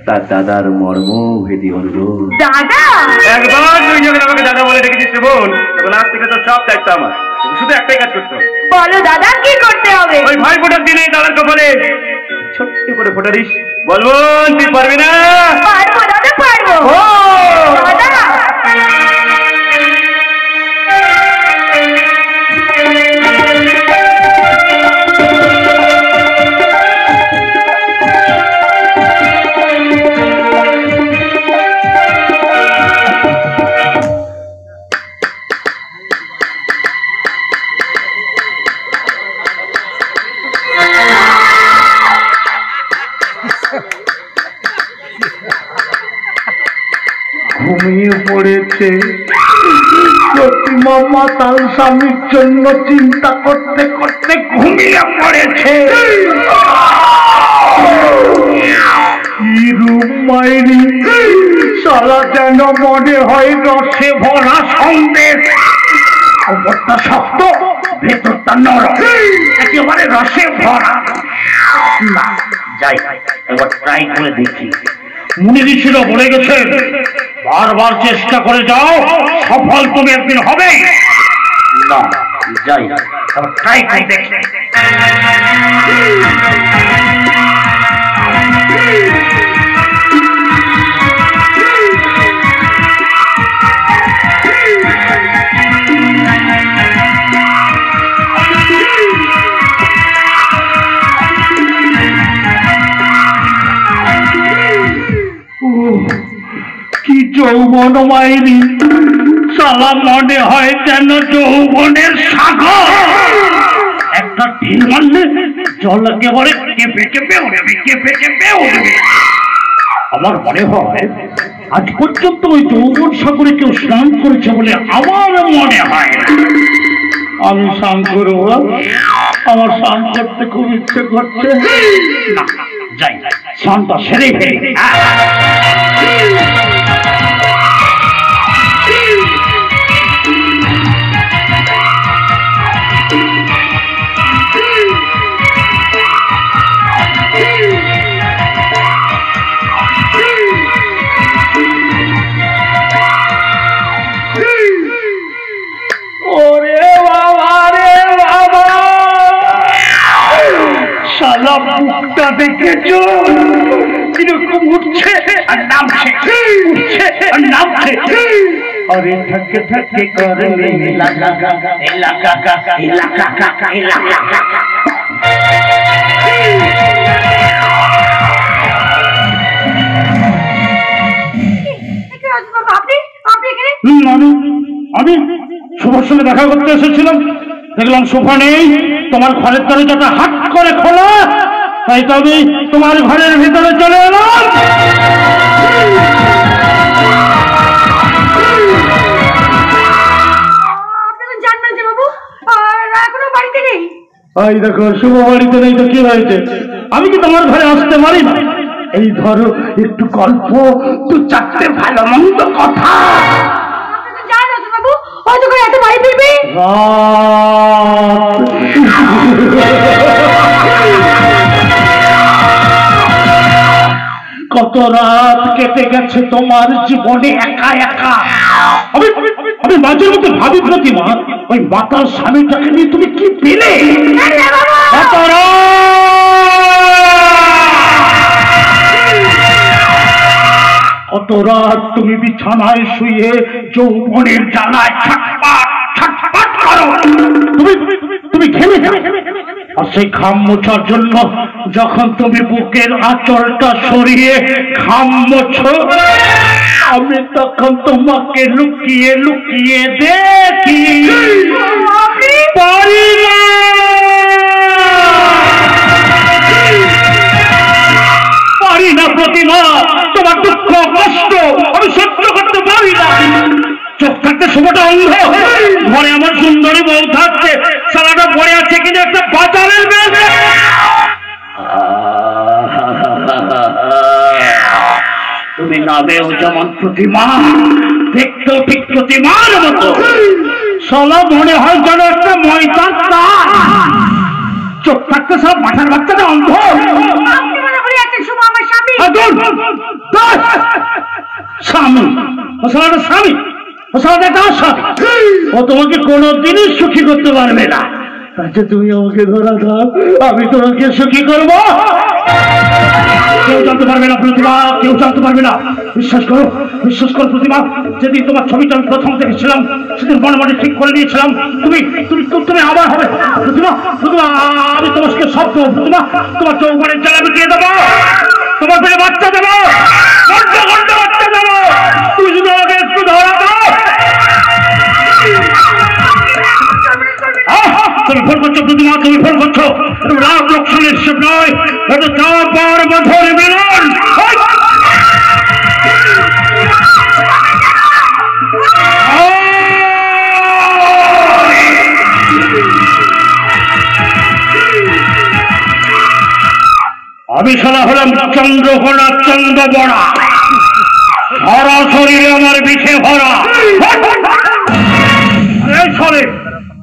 S1: তার দাদার মর্ম ভেদি অনুরোধ।
S2: দাদা,
S5: একবার তুই যখন আমাকে দাদা বলে ডেকেছিস বোন, তখন আজ থেকে তোর সব দায়িত্ব আমার। শুধু একটাই কাজ করতে হবে।
S2: বলো দাদা, কি করতে হবে?
S5: ওই ভাই ফোটার দিনে দাদার কপালে ছোট্ট করে ফোটা দিস। বলবো তুই পারবি না?
S2: পারবো দাদা, পারবো। দাদা,
S5: ঘুমিয়ে পড়েছে প্রতিমা মাতাল স্বামীর জন্য চিন্তা করতে করতে ঘুমিয়ে পড়েছে। কি রূপ মাইরি, সারা যেন মনে হয় রসে ভরা সন্দেশ। উপরটা শক্ত, ভেতরটা নরম, একেবারে রসে ভরা।
S3: না যাই, এবার ট্রাই করে দেখি।
S5: মুনি ঋষিরা বলে গেছেন, বারবার চেষ্টা করে যাও, সফল তুমি একদিন হবে।
S3: না যাই, এবার ট্রাই করে দেখি।
S5: কি যৌবন মাইরি, সালা মনে হয় যেন যৌবনের সাগর। একটা ঢিল মারলে জল একেবারে কেঁপে কেঁপে উঠবে, কেঁপে কেঁপে উঠবে। আমার মনে হয় আজ পর্যন্ত ওই যৌবন সাগরে কেউ স্নান করেছে বলে আমার মনে হয় না। আমি স্নান করবো, আমার স্নান করতে খুব ইচ্ছে করছে। না যাই, স্নানটা সেরে ফেলি। ওরে বাবা রে বাবা, শালা বুকটা দেখেছো কিরকম উঠছে আর নামছে, উঠছে আর নামছে। আরে থাকে থাকে করলে
S3: লাগা লাগা লাগা লাগা লাগা।
S5: আমি শুভর সঙ্গে দেখা করতে এসেছিলাম, দেখলাম সোফা নেই, তোমার ঘরের দরজাটা হাট করে খোলা, তাই তো আমি তোমার ঘরের ভিতরে চলে এলাম।
S2: জানবেন যে বাবু এখনো বাড়িতে নেই?
S5: এই দেখো শুভ বাড়িতে নেই তো কি হয়েছে? আমি কি তোমার ঘরে আসতে পারি না? এই ধরো একটু গল্প, দু চারটে ভালো মন্দ কথা।
S2: জানো তো বাবু, হয়তো করে এত বাড়ি ফিরবে।
S5: কত রাত কেটে গেছে তোমার জীবনে একা একা। আমি মাঝে মধ্যে ভাবি প্রতিমা, ওই মাতার স্বামীটাকে নিয়ে তুমি কি পেলে? কত রাত তুমি বিছানায় শুয়ে যৌবনের জ্বালায় ছটপট ছটপট করো। তুমি ঘেমে আর সেই ঘাম মোছার জন্য যখন তুমি বুকের আঁচলটা সরিয়ে ঘাম মোছো, আমি তখন তোমাকে লুকিয়ে লুকিয়ে দেখি। পারি না, পারি না প্রতিমা, তোমার দুঃখ কষ্ট আমি সহ্য করতে পারি না। চোখ থাকতে সময়টা অন্ধ, ঘরে আমার সুন্দরী বউ থাকছে, সালাটা পড়ে আছে কিন্তু একটা বাজারের বেশ। তুমি নামেও যেমন প্রতিমা, দেখতেও ঠিক প্রতিমার মতো। সালা মনে হয় যেন একটা ময়দান তার, চোখ থাকতে সব মাথার বাচ্চাটা অন্ধ।
S2: আপনি মনে করে আছেন শুভ আমার স্বামী?
S5: স্বামী? ও সালাটা স্বামী? ও সালাটা কার স্বামী? ও তোমাকে কোনোদিনই সুখী করতে পারবে না। আচ্ছা তুমি আমাকে ধরা দাও, আমি তোমাকে সুখী করবো। কেউ জানতে পারবে না প্রতিমা, কেউ জানতে পারবে না। বিশ্বাস করো, বিশ্বাস করো প্রতিমা, যেদিন তোমার ছবিটা আমি প্রথম দেখেছিলাম সেদিন মনে মনে ঠিক করে নিয়েছিলাম তুমি তুমি তুমি আবার হবে প্রতিমা। প্রতিমা আমি তোমাকে সব দেবো প্রতিমা, তোমার যৌবনের জ্বালা মিটিয়ে দেবো, তোমার পেটে বাচ্চা দেবো, ঘন্টা ঘন্টা বাচ্চা দেবো, তুমি শুধু আমাকে একটু ধরা দাও। তুমি ফোন করছো প্রতিমা, তুমি ফোন করছো, রাম লক্ষ্মণের সব নয়, এটা চাপার মধুর মিলন। আমি সারা হলাম চন্দ্রকোনা চন্দ্রবড়া, সারা শরীরে আমার বিষে ভরা।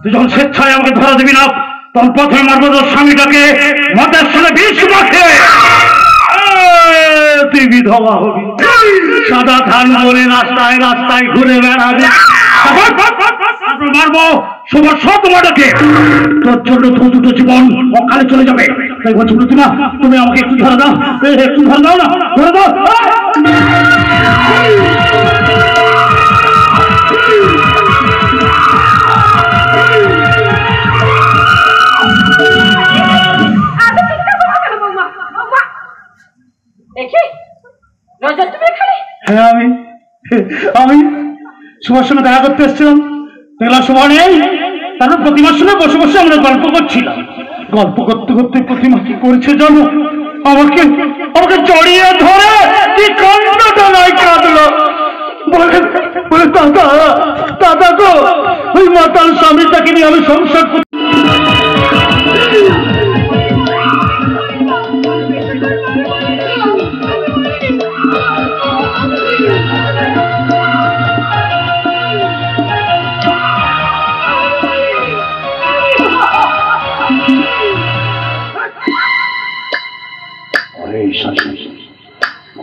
S5: তুই যখন স্বেচ্ছায় আমাকে ধরা দিবি না, তখন পথে মারবো তোর স্বামীটাকে মতের সাথে বিষ মাখে। তুই বিধবা হবি, সাদা ধান বলে রাস্তায় রাস্তায় ঘুরে বেড়াবি। মারবো সবার সব তোমাটাকে, তোর জন্য দু দুটো জীবন অকালে চলে যাবে। তাই বলছি প্রতিমা, তুমি আমাকে একটু ধরে দাও, একটু ধরে দাও না, ধরে দাও। হ্যাঁ আমি সুভার সঙ্গে দেখা করতে এসেছিলাম, দেখলাম সুভা নেই। তারপর প্রতিমার সঙ্গে বসে বসে আমরা গল্প করছিলাম। গল্প করতে করতে প্রতিমা কি করেছে জানো? আমাকে আমাকে জড়িয়ে ধরে কি কান্নাটা নাই কাঁদলো। বলে দাদা দাদা গো, ওই মাতাল স্বামীটাকে নিয়ে আমি সংসার করতে।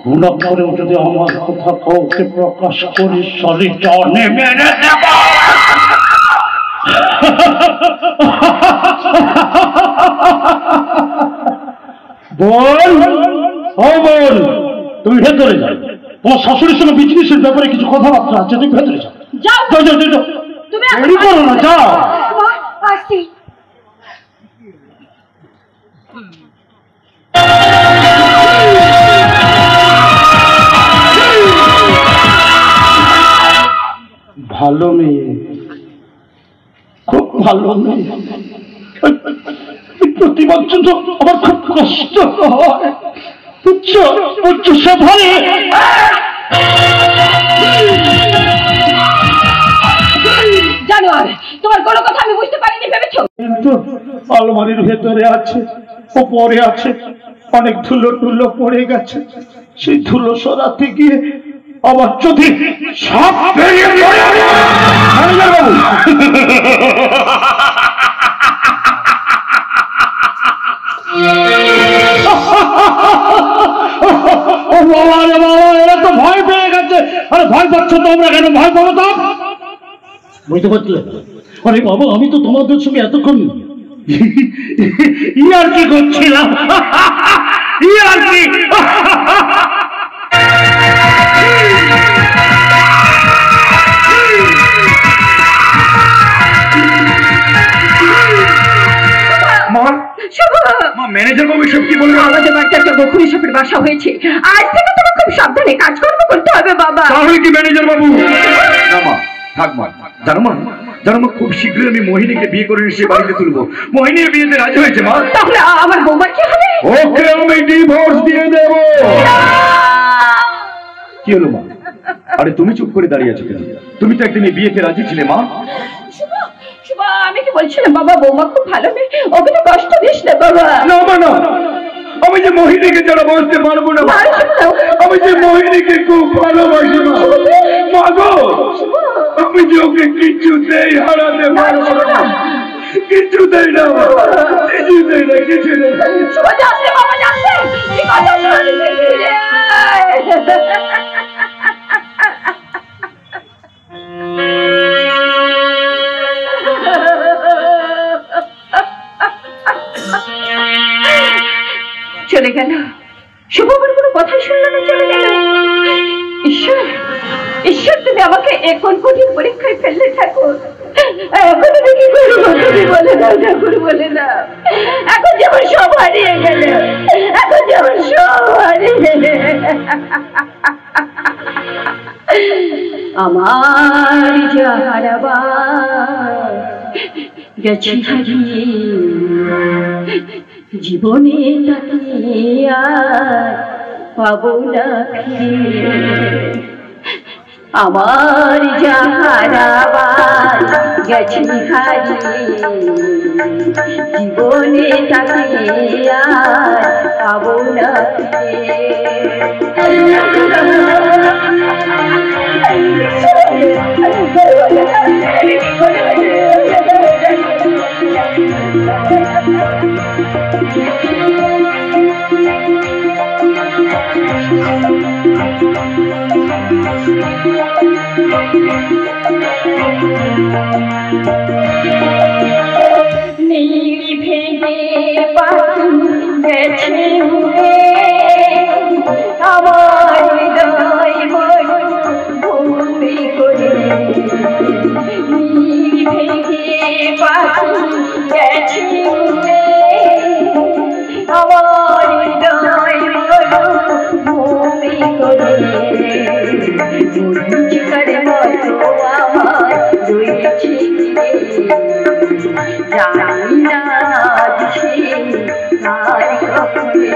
S5: গুণা করেও যদি আমার কথা কাউকে প্রকাশ করি, শরীরটা মেরে দেব। বল ও বল, তুমি ভেতরে যাও, তোমার শাশুড়ির সঙ্গে বিজনেসের ব্যাপারে কিছু কথাবার্তা আছে, তুমি ভেতরে যাও। যাও যাও যাও যাও, তুমি দেরি করো না, যাও।
S2: আসছি।
S5: ভালো মেয়ে, খুব ভালো মেয়ে। প্রতিবার জন্য আমার খুব কষ্ট হয়, উচ্চ উচ্চ সভায়।
S2: জানোয়ার, তোমার কোনো কথা আমি বুঝতে পারিনি ভেবেছো?
S5: কিন্তু আলমারির ভেতরে আছে, ওপরে আছে, অনেক ধুলো টুলো পড়ে গেছে। সেই ধুলো সরাতে গিয়ে আবার যদি সাপ বেরিয়ে পড়ে। ও বাবা রে বাবা, এরা তো ভয় পেয়ে গেছে। আরে ভয় পাচ্ছ তোমরা কেন? ভয় পাবো তো, বুঝতে পারছিলে? আরে বাবা, আমি তো তোমাদের সঙ্গে এতক্ষণ ইয়ার কি করছিলাম, ইয়ার কি।
S1: ম্যানেজার বাবু সব কি বললো?
S2: আমাদের বাড়িতে একটা বকুনি সাপের বাসা হয়েছে, আজ থেকে তোমার খুব সাবধানে কাজকর্ম করতে হবে বাবা।
S1: তাহলে কি ম্যানেজার বাবু? না মা, থাক মা। জানো মা, খুব শীঘ্রই আমি মোহিনীকে বিয়ে করে এসে বাড়িতে তুলবো। মোহিনীর বিয়েতে রাজি হয়েছে মা।
S2: তাহলে আমার বৌমার কি হবে?
S1: ওকে আমি ডিভোর্স দিয়ে দেবো। কি হলো মা? আরে তুমি চুপ করে দাঁড়িয়ে আছো কেন? তুমি তো একদিন এই বিয়েতে রাজি ছিলে মা।
S2: কি বলছিলাম বাবা, বৌমা খুব ভালো মেয়ে, ওকে তো কষ্ট দিস না বাবা।
S1: না মা না, আমি যে মোহিনীকে যারা বলতে পারবো না, আমি যে মোহিনীকে খুব ভালোবাসি মা গো, আমি যে ওকে কিছুতেই হারাতে পারবো না, কিছুতেই না, কিছুতেই না, কিছু নেই।
S2: চলে গেল শুভ, আমার কোনো কথাই শুনলো না, চলে গেল। ঈশ্বর, ঈশ্বর তুমি আমাকে এখন কঠিন পরীক্ষায় ফেললে ঠাকুর। এখন তুমি কি করবো, তুমি বলে দাও ঠাকুর, বলে দাও। এখন যেমন সব হারিয়ে গেল, এখন যেমন সব হারিয়ে গেল। আমার যাহারাবার গেছি হারিয়ে, জীবনে তাকে আর পাবো না ফিরে। আমার যাহারাবার গেছি হারিয়ে, জীবনে তাকে আর পাবো না ফিরে। নীল ভেঙে পাখি গেছে উড়ে, আমার হৃদয় ভূমি করে। নীল ভেঙে পাখি গেছে উড়ে, আমার হৃদয় ভূমি করে। চিকারে মতো আমার রয়েছে, জানি না দিশে আর কখনে।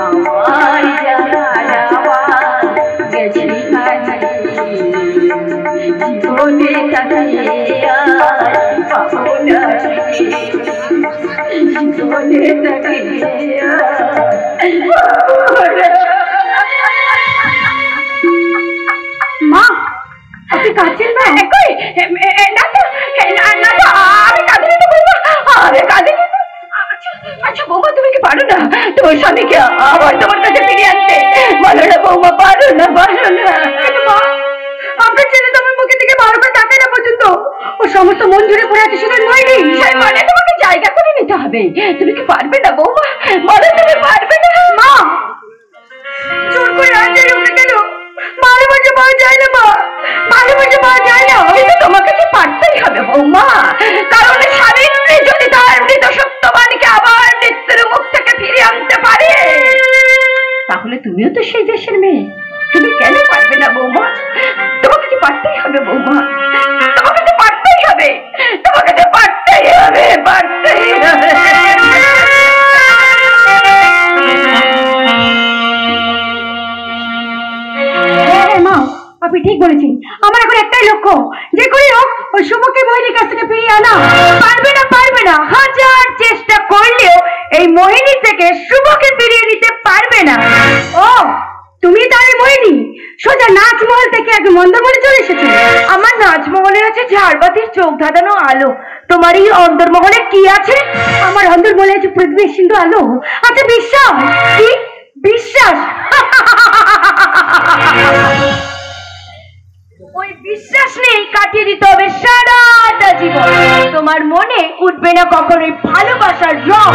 S2: আমার যাহারাবার গেছি হারিয়ে, জীবনে তাকে আর পাবো না ফিরে। জীবনে তাকে মা, আপনি কাঁদছেন না? না তো, আমি কাঁদিনি তো বৌমা, আমি কাঁদিনি। আচ্ছা বৌমা, তুমি কি পারো না তোমার স্বামীকে আবার তোমার কাছে ফিরিয়ে আনতে? বলো না বৌমা, পারো না, পারো না। আপনার ছেলে তোমার মুখের দিকে ভালো করে তাকায় না পর্যন্ত, ও সমস্ত মন জুড়ে পড়ে আছে শুধু নয়নি, সেই মানে তোমাকে জায়গা করে নিতে হবে। তুমি কি পারবে না বৌমা, বলো তুমি পারবে না? মা, জোর করে আর যাই হোক না কেন, ভালোবাসা পাওয়া যায় না মা, ভালোবাসা পাওয়া যায় না। কিন্তু তোমাকে কি পারতেই হবে বৌমা, কারণ স্বামী যদি তার মৃত সত্যবানকে আবার মৃত্যুর মুখ থেকে ফিরিয়ে আনতে পারে, তাহলে তুমিও তো সেই দেশের মেয়ে, তুমি কেন পারবে না বৌমা? তোমাকে কি পারতেই হবে বৌমা, তোমাকে তো পারতেই হবে, তোমাকে তো পারতেই হবে, পারতেই হবে। মা, আপনি ঠিক বলেছেন, আমার এখন একটাই লক্ষ্য, যে করে হোক ওই শুভকে মোহিনীর কাছ থেকে ফিরিয়ে আনা। পারবে না, পারবে না, হাজার চেষ্টা করলেও এই মোহিনী থেকে শুভকে ফিরিয়ে নিতে পারবে না। ও, তুমি তাহলে মোহিনী সোজা নাচমহল থেকে আগে মন্দরমহলে চলে এসেছো? আমার নাচমহলের আছে ঝাড়বাতির চোখ ধাঁধানো আলো, তোমার এই অন্দরমহলে কি আছে? আমার অন্দরমহলে আছে পৃথিবীর সিন্ধু আলো। আচ্ছা বিশ্বাস, কি বিশ্বাস? ওই বিশ্বাস নেই কাটিয়ে দিতে হবে সারাটা জীবন। তোমার মনে উঠবে না কখনোই ভালোবাসার রং।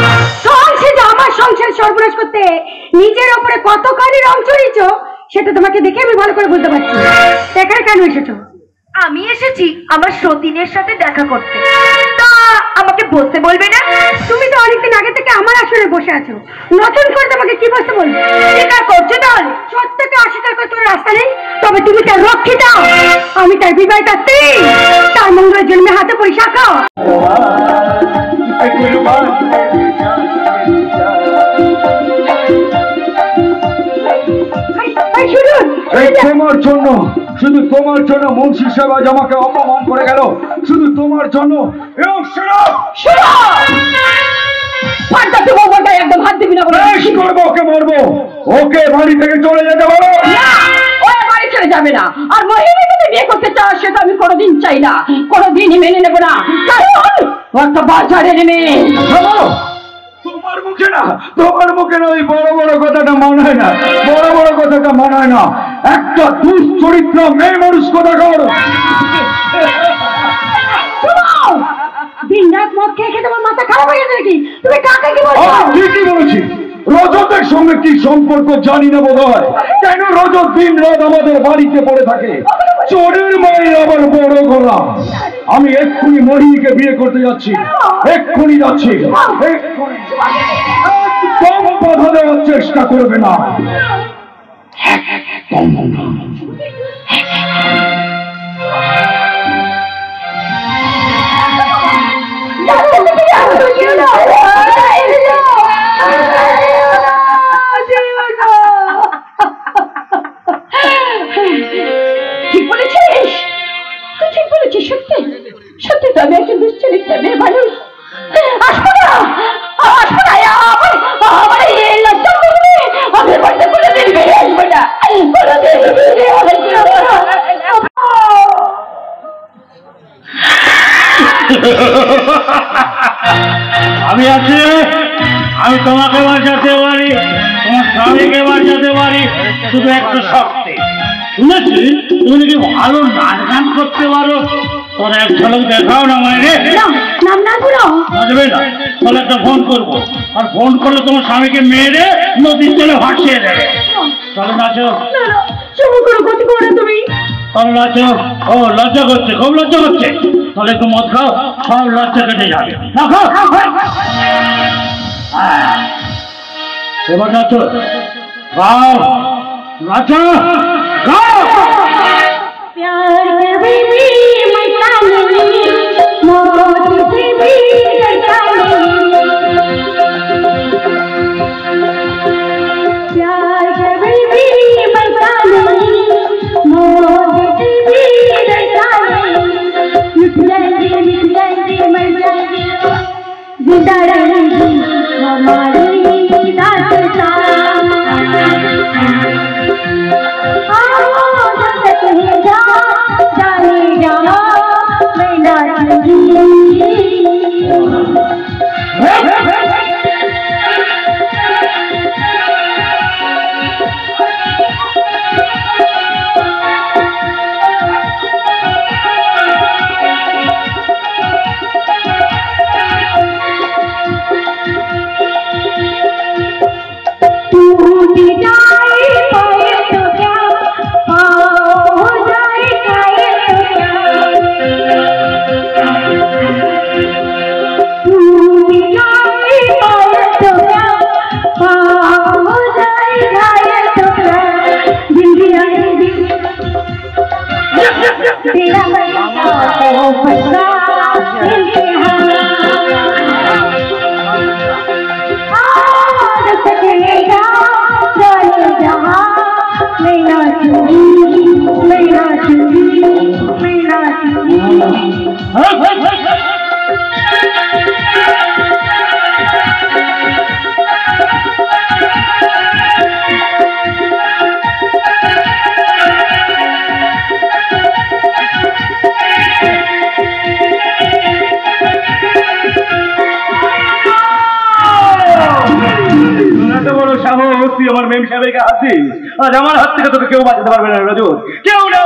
S2: সংসার, আমার সংসার সর্বনাশ করতে নিজের ওপরে কতখানি রং চড়িয়েছ সেটা তোমাকে দেখে আমি ভালো করে বুঝতে পারছি। এখানে কেন এসেছো? আমি এসেছি আমার সতীনের সাথে দেখা করতে। তা আমাকে বসতে বলবে না? তুমি তো অনেকদিন আগে থেকে আমার আসলে বসে আছো, নতুন করে তোমাকে কি বসতে বলবে? স্বীকার করছো তাহলে? সত্যকে অস্বীকার করতে রাস্তা নেই, তবে তুমি তার রক্ষিত, আমি তার বিবাহিত স্ত্রী, তার মঙ্গলের জন্মে হাতে পয়সা খাও। শুনুন চলে যা।
S4: তোমার জন্য, শুধু তোমার জন্য মুন্সি সাহেব আজ আমাকে অপমান করে গেল, শুধু তোমার জন্য। এবং শোনো,
S2: পাল্টাতে বাবাটা একদম হাত দিবি না বলে
S4: বেশ করবো, ওকে মারবো, ওকে বাড়ি থেকে চলে যেতে বলো।
S2: না, ও বাড়ি ছেড়ে যাবে না। আর মহিলাকে তুমি বিয়ে করতে চাও সেটা আমি কোনোদিন চাই না, কোনোদিনই মেনে নেবো না। কারণ ও একটা বাজারের মেয়ে।
S4: শোনো, তোমার মুখে না, তোমার মুখে না ওই বড় বড় কথাটা মানায় না, বড় বড় কথাটা মানায় না। একটা দুশ্চরিত্র মেয়ে মানুষ কথা করো।
S2: দিন রাত মদ খেয়ে খেয়ে তোমার মাথা খারাপ হয়ে গেছে নাকি? তুমি কাকে কি বলছো?
S4: ঠিকই বলেছি, রজতের সঙ্গে কি সম্পর্ক জানি না বোধ হয়। কেন রজত দিন রাত আমাদের বাড়িতে পড়ে থাকে? চোরের মায়ের আবার বড় গলা। আমি এক্ষুনি মহিকে বিয়ে করতে যাচ্ছি, এক্ষুনি যাচ্ছি, এক্ষুনি। একদম বাধা দেওয়ার চেষ্টা করবে না।
S2: ঠিক বলেছিস, তুই ঠিক বলেছিস। সত্যি সত্যি তো আমি একজন দুশ্চরিত্র মেয়ে মানুষ। আসবো না, আসবো না, আমার এই লজ্জা করবে। আমি বাড়িতে কোনোদিন বেরিয়ে আসবো না, কোনোদিন বেরিয়ে আসবো না।
S5: আমি আছি, আমি তোমাকে বাঁচাতে পারি, তোমার স্বামীকে বাঁচাতে পারি, শুধু একটা শক্তি। শুনেছি তুমি নাকি ভালো নাচ গান করতে পারো, তোর এক ঝলক দেখাও না মায়েরে।
S2: নাম না পুরো
S5: বুঝবে না, তাহলে একটা ফোন করবো, আর ফোন করলে তোমার স্বামীকে মেরে নদীর জলে ভাসিয়ে দেবে। তাহলে নাচো,
S2: গতি করে তুমি।
S5: তাহলে নাচো। ও লজ্জা করছে, খুব লজ্জা করছে, তাহলে একটু মদ খাও, সব লজ্জা কেটে যাবে। না খাও, এবার নাচো, গাও, নাচো, গাও।
S2: प्यार में भी मजा नहीं, मौत से भी डरता नहीं। प्यार में भी मजा नहीं, मौत से भी डरता नहीं। लुट जाएंगे मर जाएंगे, जिंदा रहेगी हमारी दास्तां।
S1: তুই আমার মেম সাহেবের গায়ে হাত দিস, আজ আমার হাত থেকে তোকে কেউ বাঁচাতে পারবে না রজত, কেউ না।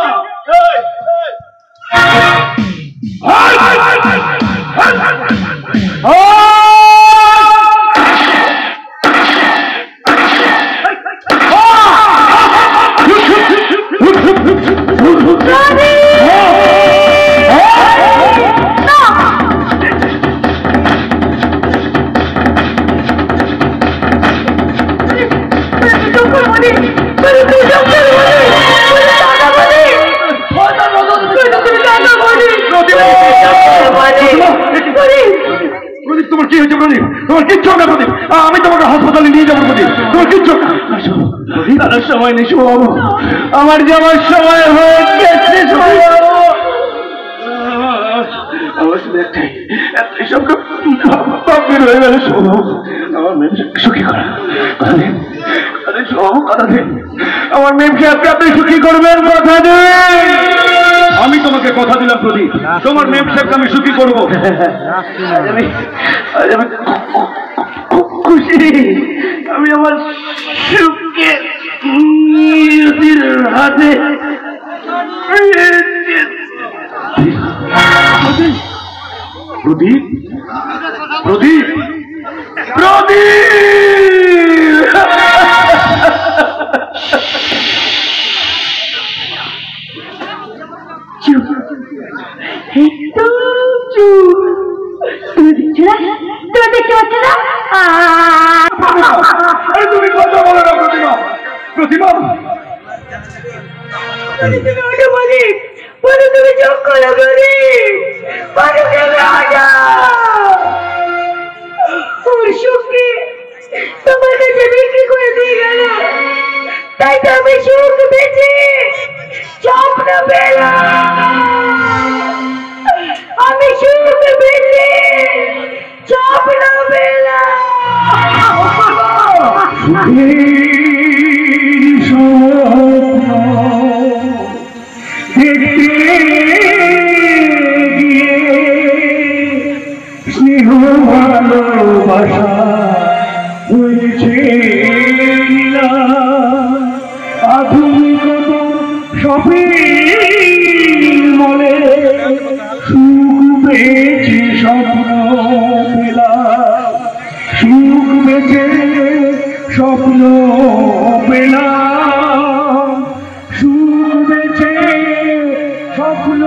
S4: হয়েছে প্রদীপ? তোমার কিচ্ছু হবে না প্রদীপ, আমি তোমাকে হাসপাতালে নিয়ে যাবো প্রদীপ, তোমার কিচ্ছু হবে না।
S1: আর সময় নেই শুভবাবু, আমার যাওয়ার সময় হয়ে গেছে শুভবাবু। আমার শুধু একটাই সবকে বের হয়ে গেল শুভবাবু, আমার মেয়েকে সুখী করা। শুভবাবু কথা দিন, আমার মেয়েকে আপনি সুখী করবেন, কথা দিন।
S4: আমি তোমাকে কথা দিলাম প্রদীপ, তোমার মেম সাহেবকে আমি সুখী করবো।
S1: আজ আমি খুশি, আমি আমার সুখকে নিয়তির হাতে
S4: প্রদীপ, প্রদীপ, প্রদীপ!
S2: তুমি দেখছো না? তুমি দেখতে পাচ্ছ না?
S4: আরে তুমি কথা বলো না প্রতিমা, প্রতিমা!
S2: মালিক, বলো তুমি চোখ খোলো মালিক, বলো তুমি আজা। ওর সুখকে তোমার কাছে বিক্রি করে দিয়ে গেল, তাই তো আমি সুখ বেঁচে স্বপ্ন পেলাম। আমি সুখ বেঁচে স্বপ্ন পেলাম।
S1: স্নেহ ভালোবাসা হয়েছে আধুনিকতা শপিং মলে, সুখ পেয়েছি স্বপ্ন পেলাম, সুখ বেঁচে স্বপ্ন পেলাম, সুখ বেঁচে স্বপ্ন